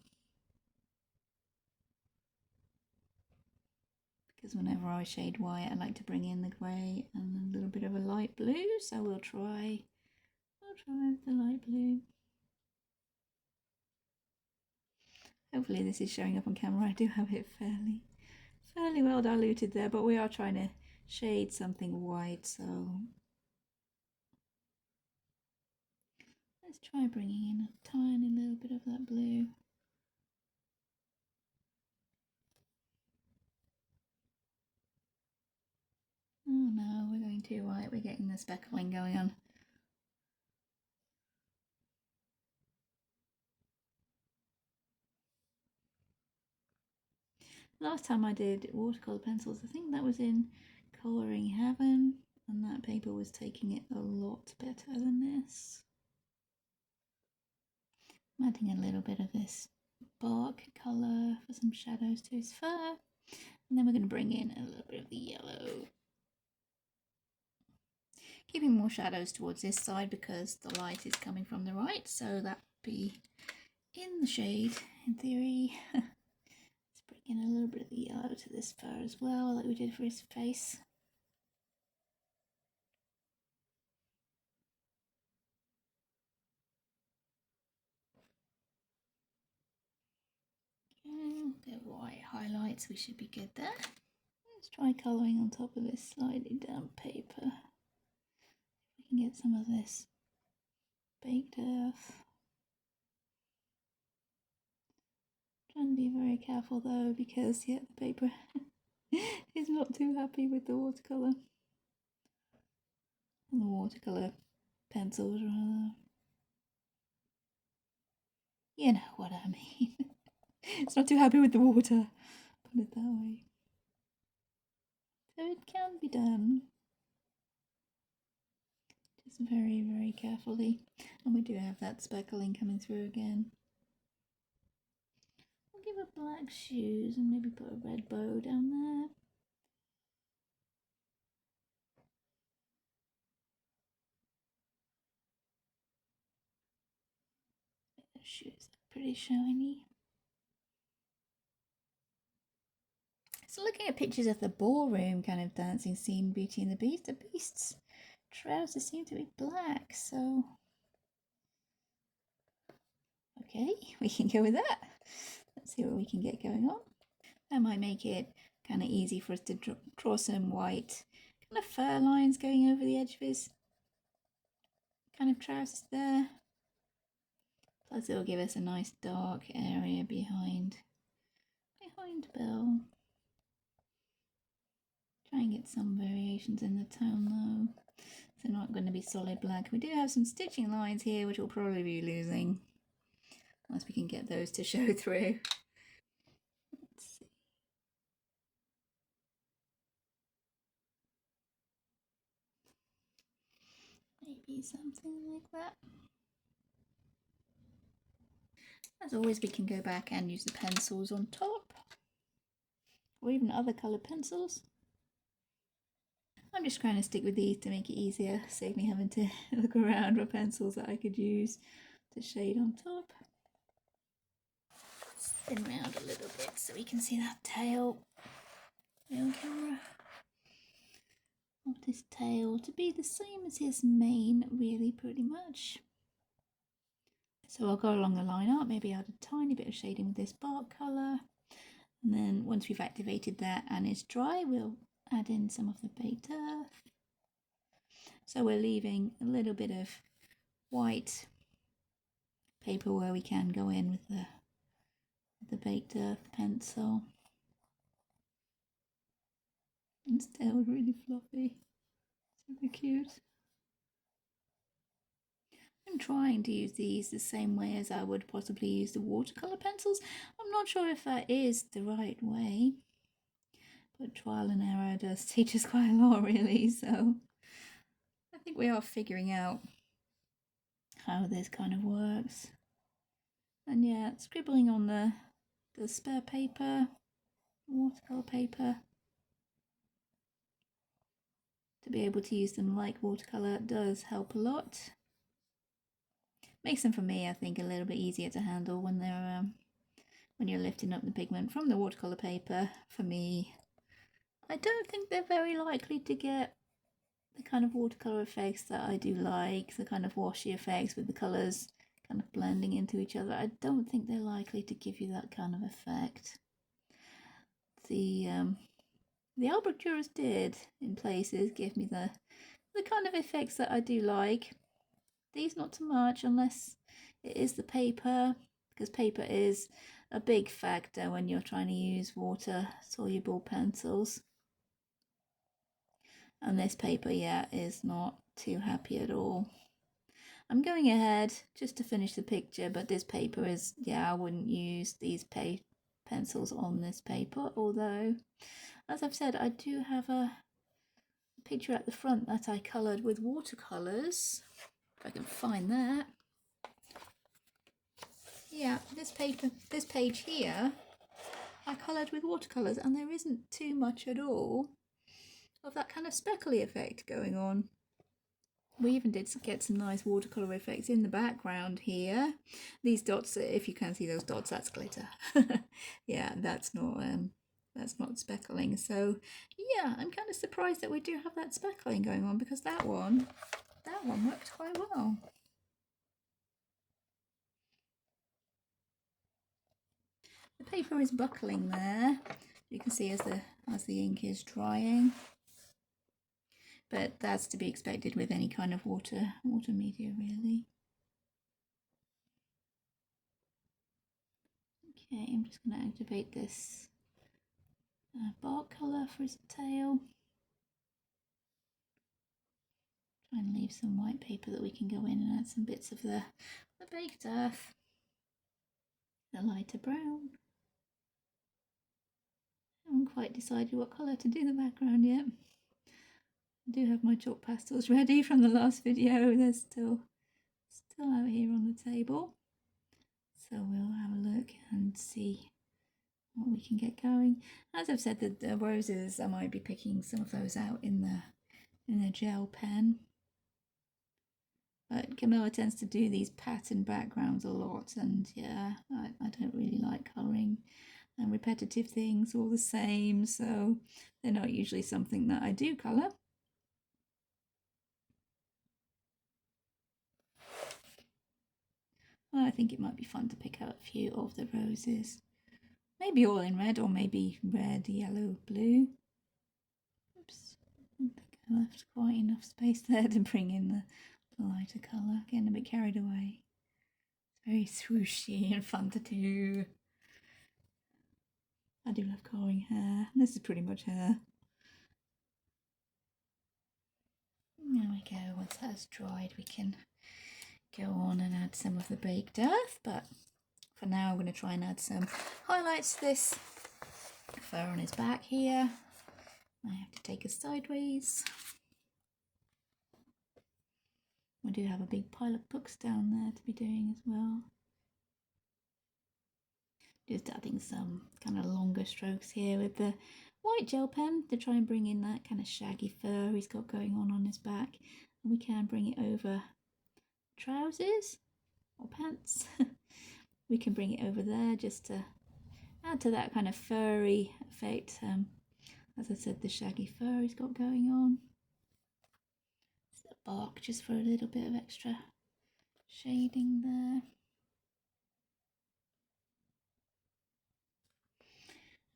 A: because whenever I shade white I like to bring in the grey and a little bit of a light blue, so we'll try with the light blue. Hopefully this is showing up on camera. I do have it fairly well diluted there, but we are trying to shade something white, so let's try bringing in a tiny little bit of that blue. Oh no, we're going too white. We're getting the speckling going on. Last time I did watercolour pencils, I think that was in Colouring Heaven, and that paper was taking it a lot better than this. I'm adding a little bit of this bark colour for some shadows to his fur, and then we're going to bring in a little bit of the yellow. Keeping more shadows towards this side because the light is coming from the right, so that would be in the shade in theory. Let's bring in a little bit of the yellow to this fur as well, like we did for his face. Okay, the white highlights, we should be good there. Let's try colouring on top of this slightly damp paper. We can get some of this baked earth. Trying to be very careful though, because the paper is not too happy with the watercolour. And the watercolour pencils rather. You know what I mean. It's not too happy with the water, put it that way. So it can be done, just very carefully. And we do have that speckling coming through again. I'll give it black shoes and maybe put a red bow down there. The shoes are pretty shiny. So looking at pictures of the ballroom kind of dancing scene, Beauty and the Beast, the Beast's trousers seem to be black, so okay, we can go with that. Let's see what we can get going on. That might make it kind of easy for us to draw some white kind of fur lines going over the edge of his kind of trousers there. Plus it'll give us a nice dark area behind Belle. Try and get some variations in the tone though. So not going to be solid black. We do have some stitching lines here which we'll probably be losing unless we can get those to show through. Let's see. Maybe something like that. As always, we can go back and use the pencils on top, or even other coloured pencils. I'm just trying to stick with these to make it easier, save me having to look around for pencils that I could use to shade on top. Spin around a little bit so we can see that tail on camera. I want his tail to be the same as his mane, really, pretty much. So I'll go along the line up, maybe add a tiny bit of shading with this bark colour. And then once we've activated that and it's dry, we'll add in some of the baked earth. So we're leaving a little bit of white paper where we can go in with the baked earth pencil. And still really fluffy, super cute. I'm trying to use these the same way as I would possibly use the watercolour pencils. I'm not sure if that is the right way, but trial and error does teach us quite a lot really, so I think we are figuring out how this kind of works. And yeah, scribbling on the spare paper, watercolour paper, to be able to use them like watercolour does help a lot. Makes them, for me, I think, a little bit easier to handle when they're when you're lifting up the pigment from the watercolour paper. For me, I don't think they're very likely to get the kind of watercolour effects that I do like, the kind of washy effects with the colours kind of blending into each other. I don't think they're likely to give you that kind of effect. The Albuquerques did, in places, give me the kind of effects that I do like. These not so much, unless it is the paper, because paper is a big factor when you're trying to use water soluble pencils. And this paper, yeah, is not too happy at all. I'm going ahead just to finish the picture, but this paper is, yeah, I wouldn't use these pencils on this paper, although, as I've said, I do have a picture at the front that I coloured with watercolours, if I can find that. Yeah, this page here, I coloured with watercolours, and there isn't too much at all of that kind of speckly effect going on. We even did get some nice watercolour effects in the background here. These dots, if you can see those dots, that's glitter. Yeah, that's not speckling. So yeah, I'm kind of surprised that we do have that speckling going on, because that one worked quite well. The paper is buckling there. You can see as the ink is drying. But that's to be expected with any kind of water media, really. Okay, I'm just going to activate this bark colour for his tail. Try and leave some white paper that we can go in and add some bits of the baked earth, the lighter brown. I haven't quite decided what colour to do the background yet. I do have my chalk pastels ready from the last video. They're still out here on the table. So we'll have a look and see what we can get going. As I've said, the roses, I might be picking some of those out in the gel pen. But Camilla tends to do these pattern backgrounds a lot, and yeah, I don't really like colouring and repetitive things all the same, so they're not usually something that I do colour. Well, I think it might be fun to pick out a few of the roses. Maybe all in red, or maybe red, yellow, blue. Oops, I don't think I left quite enough space there to bring in the lighter colour. Getting a bit carried away. It's very swooshy and fun to do. I do love colouring hair. This is pretty much hair. There we go. Once that's dried, we can go on and add some of the baked earth. But for now, I'm going to try and add some highlights to this fur on his back here. I have to take us sideways. We do have a big pile of books down there to be doing as well. Just adding some kind of longer strokes here with the white gel pen to try and bring in that kind of shaggy fur he's got going on his back. And we can bring it over trousers or pants. We can bring it over there just to add to that kind of furry effect. As I said, the shaggy fur he's got going on. It's the bark just for a little bit of extra shading there.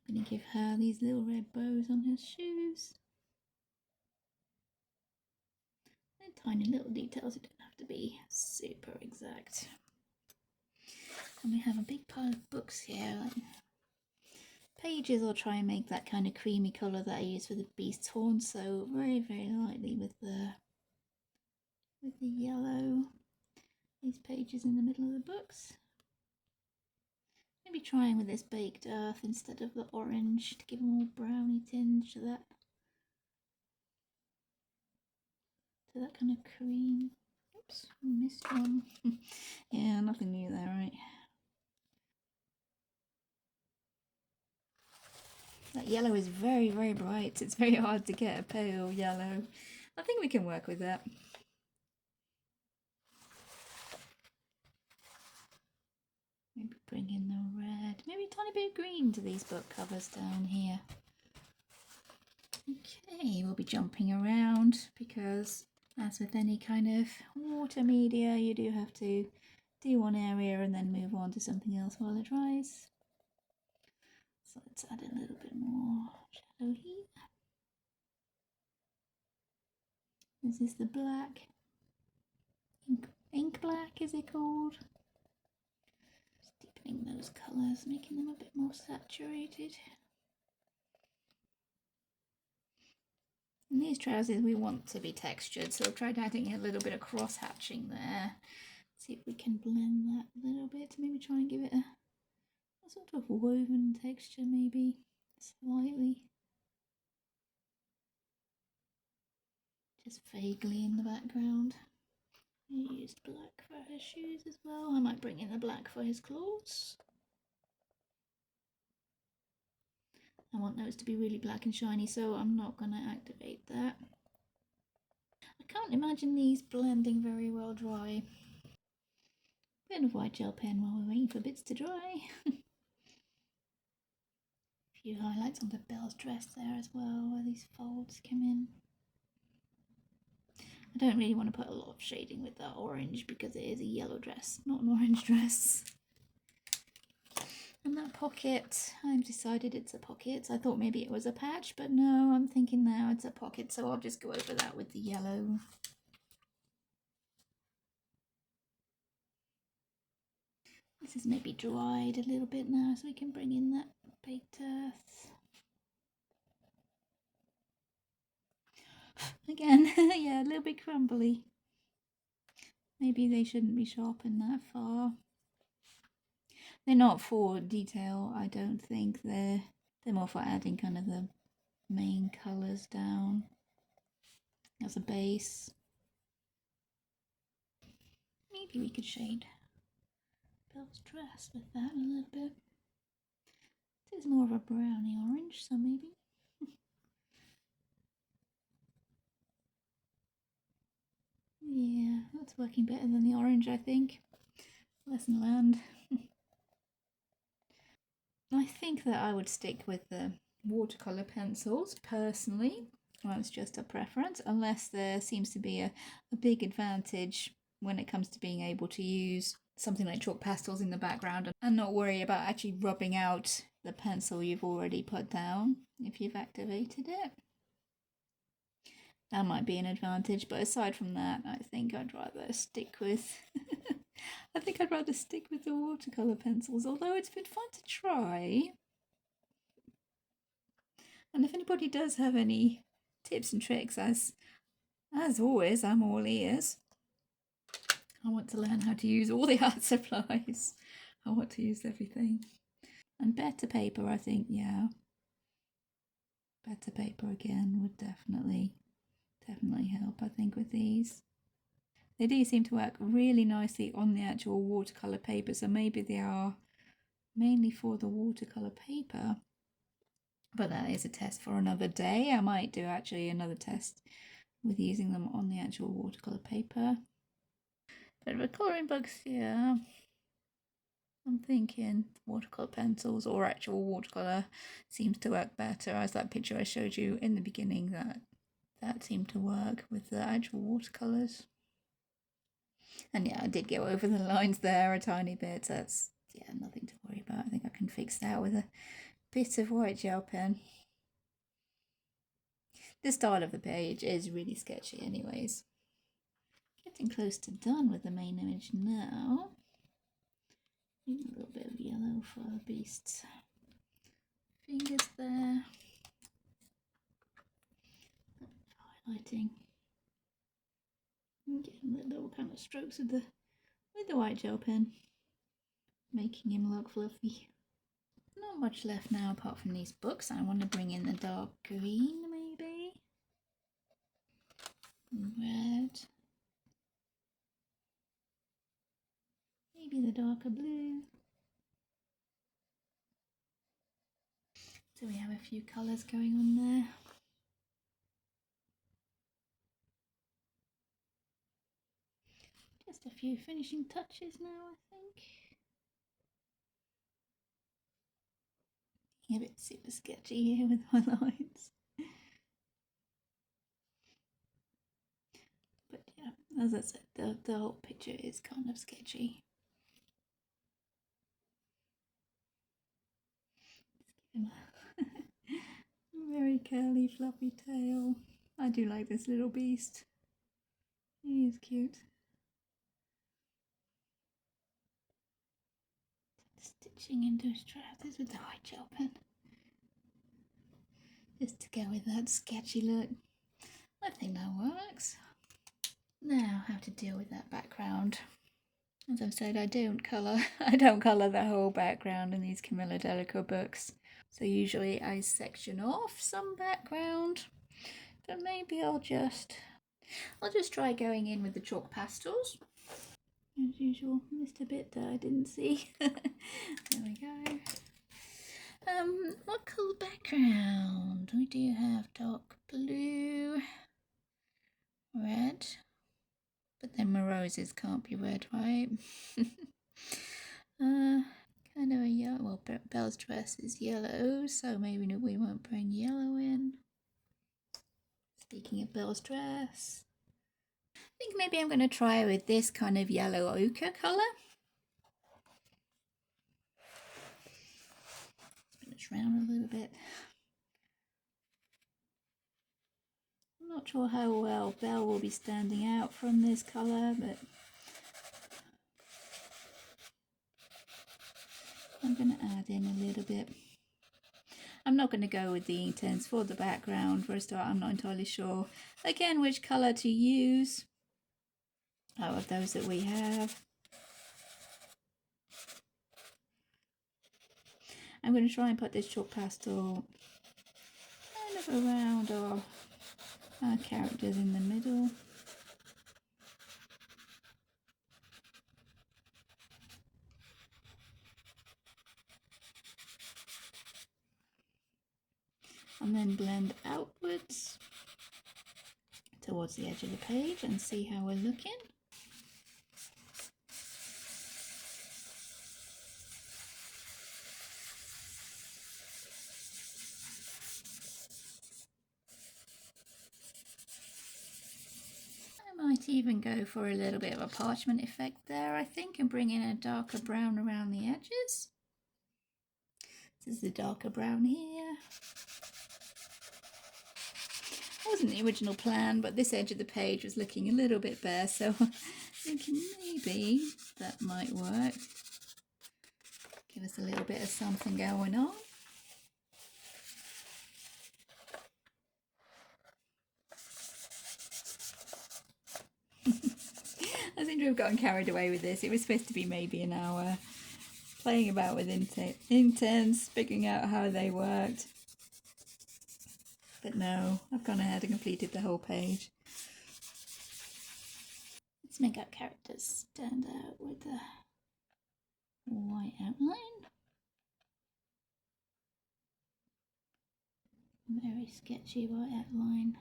A: I'm going to give her these little red bows on her shoes. They're tiny little details, it don't have to be super exact. And we have a big pile of books here, like pages. I'll try and make that kind of creamy colour that I use for the beast's horn, so very, very lightly with the yellow. These pages in the middle of the books. Maybe trying with this baked earth instead of the orange to give a more browny tinge to to that kind of cream. Oops, missed one. Yeah, nothing new there, right? That yellow is very, very bright. It's very hard to get a pale yellow. I think we can work with that. Maybe bring in the red. Maybe a tiny bit of green to these book covers down here. Okay, we'll be jumping around because, as with any kind of water media, you do have to do one area and then move on to something else while it dries. So let's add a little bit more shadow here. This is the black. Ink black, is it called? Just deepening those colours, making them a bit more saturated. And these trousers we want to be textured, so I've tried adding a little bit of cross hatching there. See if we can blend that a little bit, maybe try and give it a sort of woven texture, maybe slightly. Just vaguely in the background. He used black for his shoes as well. I might bring in the black for his claws. I want those to be really black and shiny, so I'm not going to activate that. I can't imagine these blending very well dry. Bit of white gel pen while we're waiting for bits to dry. A few highlights on the Belle's dress there as well, where these folds come in. I don't really want to put a lot of shading with that orange because it is a yellow dress, not an orange dress. And that pocket, I've decided it's a pocket. I thought maybe it was a patch, but no, I'm thinking now it's a pocket, so I'll just go over that with the yellow. This is maybe dried a little bit now, so we can bring in that baked earth. Again, yeah, a little bit crumbly. Maybe they shouldn't be sharpened that far. They're not for detail, I don't think. They're more for adding kind of the main colours down as a base. Maybe we could shade Belle's dress with that a little bit. It is more of a browny orange, so maybe. Yeah, that's working better than the orange, I think. Lesson learned. I think that I would stick with the watercolour pencils, personally. That's just a preference, unless there seems to be a big advantage when it comes to being able to use something like chalk pastels in the background and not worry about actually rubbing out the pencil you've already put down if you've activated it. That might be an advantage, but aside from that, I think I'd rather stick with the watercolour pencils, although it's been fun to try. And if anybody does have any tips and tricks, as always, I'm all ears. I want to learn how to use all the art supplies. I want to use everything. And better paper, I think, yeah. Better paper again would definitely help, I think, with these. They do seem to work really nicely on the actual watercolour paper, so maybe they are mainly for the watercolour paper. But that is a test for another day. I might do actually another test with using them on the actual watercolour paper. But for colouring books, yeah, I'm thinking watercolour pencils or actual watercolour seems to work better, as that picture I showed you in the beginning, that seemed to work with the actual watercolours. And yeah, I did go over the lines there a tiny bit. That's, yeah, nothing to worry about. I think I can fix that with a bit of white gel pen. The style of the page is really sketchy anyways. Getting close to done with the main image now. Maybe a little bit of yellow for the beast's fingers there. Highlighting. And getting the little kind of strokes with the white gel pen. Making him look fluffy. Not much left now apart from these books. I want to bring in the dark green maybe. red, maybe the darker blue. So we have a few colours going on there. Just a few finishing touches now, I think. A bit super sketchy here with my lines. But yeah, as I said, the whole picture is kind of sketchy. Very curly, fluffy tail. I do like this little beast. He is cute. Stitching into his trousers with the white gel pen. Just to go with that sketchy look. I think that works. Now how to deal with that background. As I've said, I don't colour the whole background in these Camilla Delico books. So usually I section off some background, but maybe I'll just try going in with the chalk pastels. As usual, missed a bit that I didn't see. There we go. What colour background? We do have dark blue, red, but then my roses can't be red, right? Kind of a yellow. Well, Belle's dress is yellow, so maybe we won't bring yellow in. Speaking of Belle's dress, I think maybe I'm going to try with this kind of yellow ochre colour. Spin it around a little bit. I'm not sure how well Belle will be standing out from this colour, but I'm going to add in a little bit. I'm not going to go with the Inktense for the background. For a start, I'm not entirely sure, again, which colour to use out of those that we have. I'm going to try and put this chalk pastel kind of around our characters in the middle. And then blend outwards towards the edge of the page and see how we're looking. I might even go for a little bit of a parchment effect there, I think, and bring in a darker brown around the edges. This is the darker brown here. Wasn't the original plan, but this edge of the page was looking a little bit bare, so I'm thinking maybe that might work. Give us a little bit of something going on. I seem to have gotten carried away with this. It was supposed to be maybe an hour, playing about with Inktense, figuring out how they worked. But no, I've gone ahead and completed the whole page. Let's make our characters stand out with the white outline. Very sketchy white outline.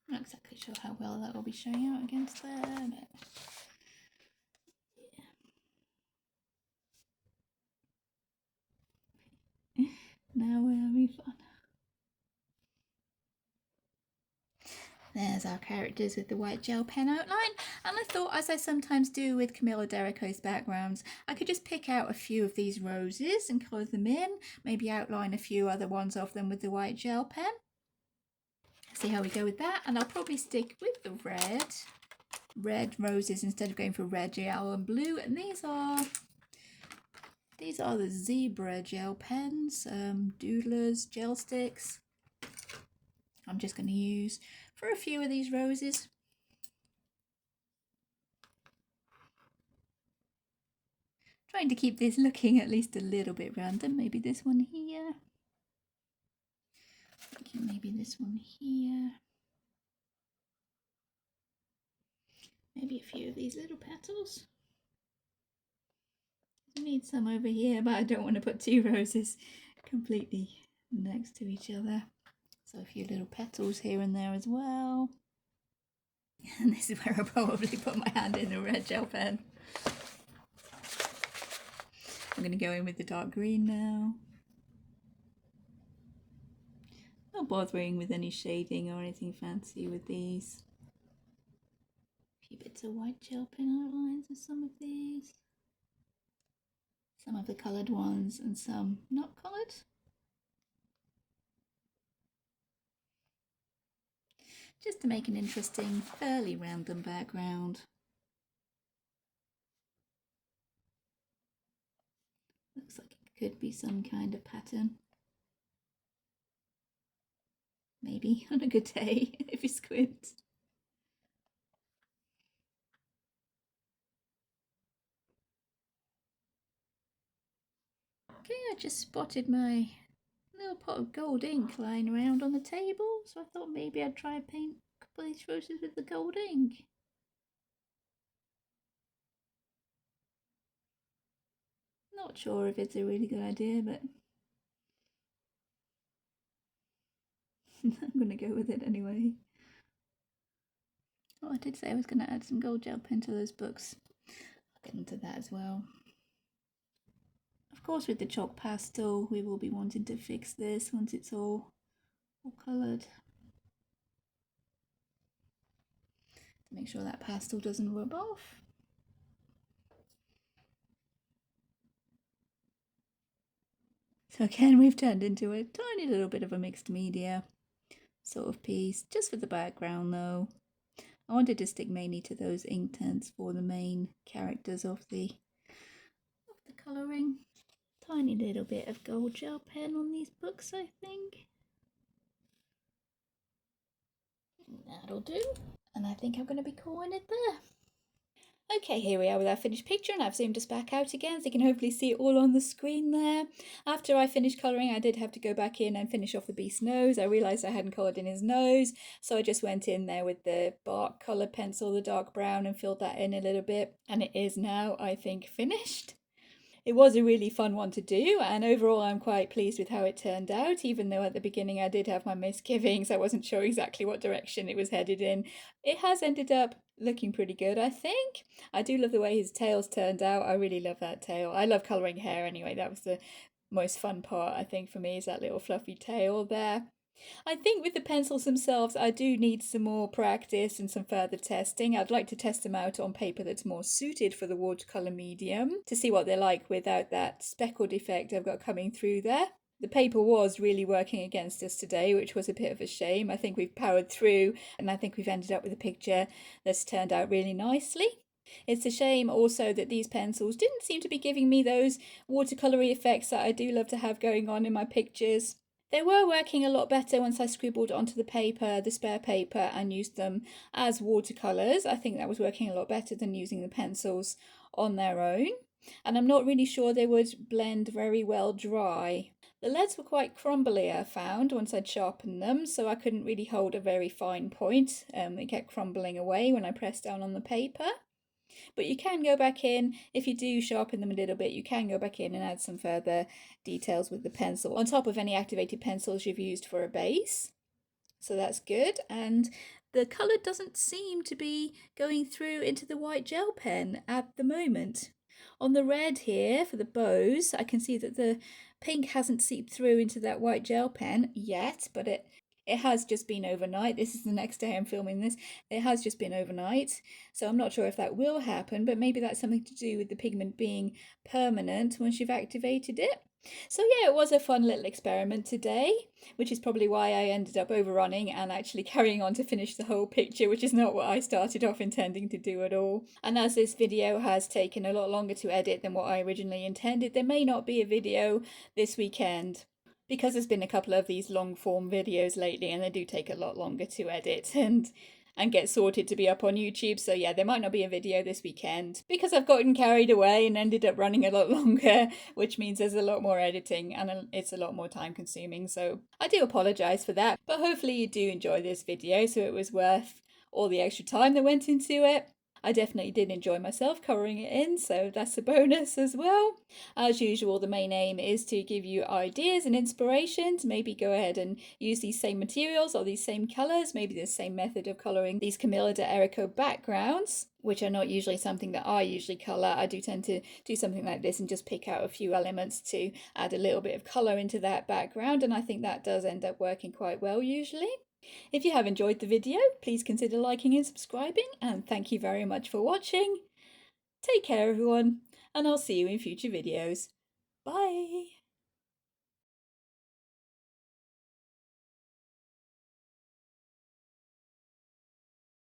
A: I'm not exactly sure how well that will be showing out against there, but yeah. Now we're having fun. There's our characters with the white gel pen outline, and I thought, as I sometimes do with Camilla Delico's backgrounds, I could just pick out a few of these roses and colour them in, maybe outline a few other ones of them with the white gel pen. See how we go with that, and I'll probably stick with the red roses instead of going for red, yellow and blue, and these are the zebra gel pens, doodlers, gel sticks. I'm just going to use for a few of these roses. Trying to keep this looking at least a little bit random. Maybe this one here. Thinking maybe this one here. Maybe a few of these little petals. I need some over here, but I don't want to put two roses completely next to each other. So a few little petals here and there as well. And this is where I'll probably put my hand in the red gel pen. I'm going to go in with the dark green now. Not bothering with any shading or anything fancy with these. A few bits of white gel pen outlines of some of these. Some of the coloured ones and some not coloured. Just to make an interesting, fairly random background. Looks like it could be some kind of pattern. Maybe on a good day, if you squint. Okay, I just spotted my little pot of gold ink lying around on the table, so I thought maybe I'd try and paint a couple of these roses with the gold ink. Not sure if it's a really good idea, but I'm going to go with it anyway. Oh, I did say I was going to add some gold gel pen to those books. I'll get into that as well. Of course, with the chalk pastel, we will be wanting to fix this once it's all coloured. To make sure that pastel doesn't rub off. So again, we've turned into a tiny little bit of a mixed media sort of piece, just for the background though. I wanted to stick mainly to those Inktense for the main characters of the colouring. Tiny little bit of gold gel pen on these books, I think. That'll do. And I think I'm going to be calling it there. Okay, here we are with our finished picture, and I've zoomed us back out again so you can hopefully see it all on the screen there. After I finished colouring, I did have to go back in and finish off the beast's nose. I realised I hadn't coloured in his nose, so I just went in there with the bark colour pencil, the dark brown, and filled that in a little bit. And it is now, I think, finished. It was a really fun one to do, and overall I'm quite pleased with how it turned out, even though at the beginning I did have my misgivings. I wasn't sure exactly what direction it was headed in. It has ended up looking pretty good, I think. I do love the way his tail's turned out. I really love that tail. I love colouring hair anyway. That was the most fun part, I think, for me, is that little fluffy tail there. I think with the pencils themselves, I do need some more practice and some further testing. I'd like to test them out on paper that's more suited for the watercolour medium to see what they're like without that speckled effect I've got coming through there. The paper was really working against us today, which was a bit of a shame. I think we've powered through, and I think we've ended up with a picture that's turned out really nicely. It's a shame also that these pencils didn't seem to be giving me those watercolory effects that I do love to have going on in my pictures. They were working a lot better once I scribbled onto the paper, the spare paper, and used them as watercolours. I think that was working a lot better than using the pencils on their own. And I'm not really sure they would blend very well dry. The leads were quite crumbly, I found, once I'd sharpened them, so I couldn't really hold a very fine point. They kept crumbling away when I pressed down on the paper. But you can go back in, if you do sharpen them a little bit, you can go back in and add some further details with the pencil on top of any activated pencils you've used for a base. So that's good. And the colour doesn't seem to be going through into the white gel pen at the moment. On the red here for the bows, I can see that the pink hasn't seeped through into that white gel pen yet, but it has just been overnight. This is the next day I'm filming this. It has just been overnight, so I'm not sure if that will happen, but maybe that's something to do with the pigment being permanent once you've activated it. So yeah, it was a fun little experiment today, which is probably why I ended up overrunning and actually carrying on to finish the whole picture, which is not what I started off intending to do at all. And as this video has taken a lot longer to edit than what I originally intended, there may not be a video this weekend, because there's been a couple of these long form videos lately and they do take a lot longer to edit and get sorted to be up on YouTube. So yeah, there might not be a video this weekend because I've gotten carried away and ended up running a lot longer, which means there's a lot more editing and it's a lot more time consuming. So I do apologise for that, but hopefully you do enjoy this video, so it was worth all the extra time that went into it. I definitely did enjoy myself colouring it in, so that's a bonus as well. As usual, the main aim is to give you ideas and inspiration to maybe go ahead and use these same materials or these same colours, maybe the same method of colouring these Camilla de Erico backgrounds, which are not usually something that I usually colour. I do tend to do something like this and just pick out a few elements to add a little bit of colour into that background, and I think that does end up working quite well usually. If you have enjoyed the video, please consider liking and subscribing, and thank you very much for watching. Take care everyone, and I'll see you in future videos.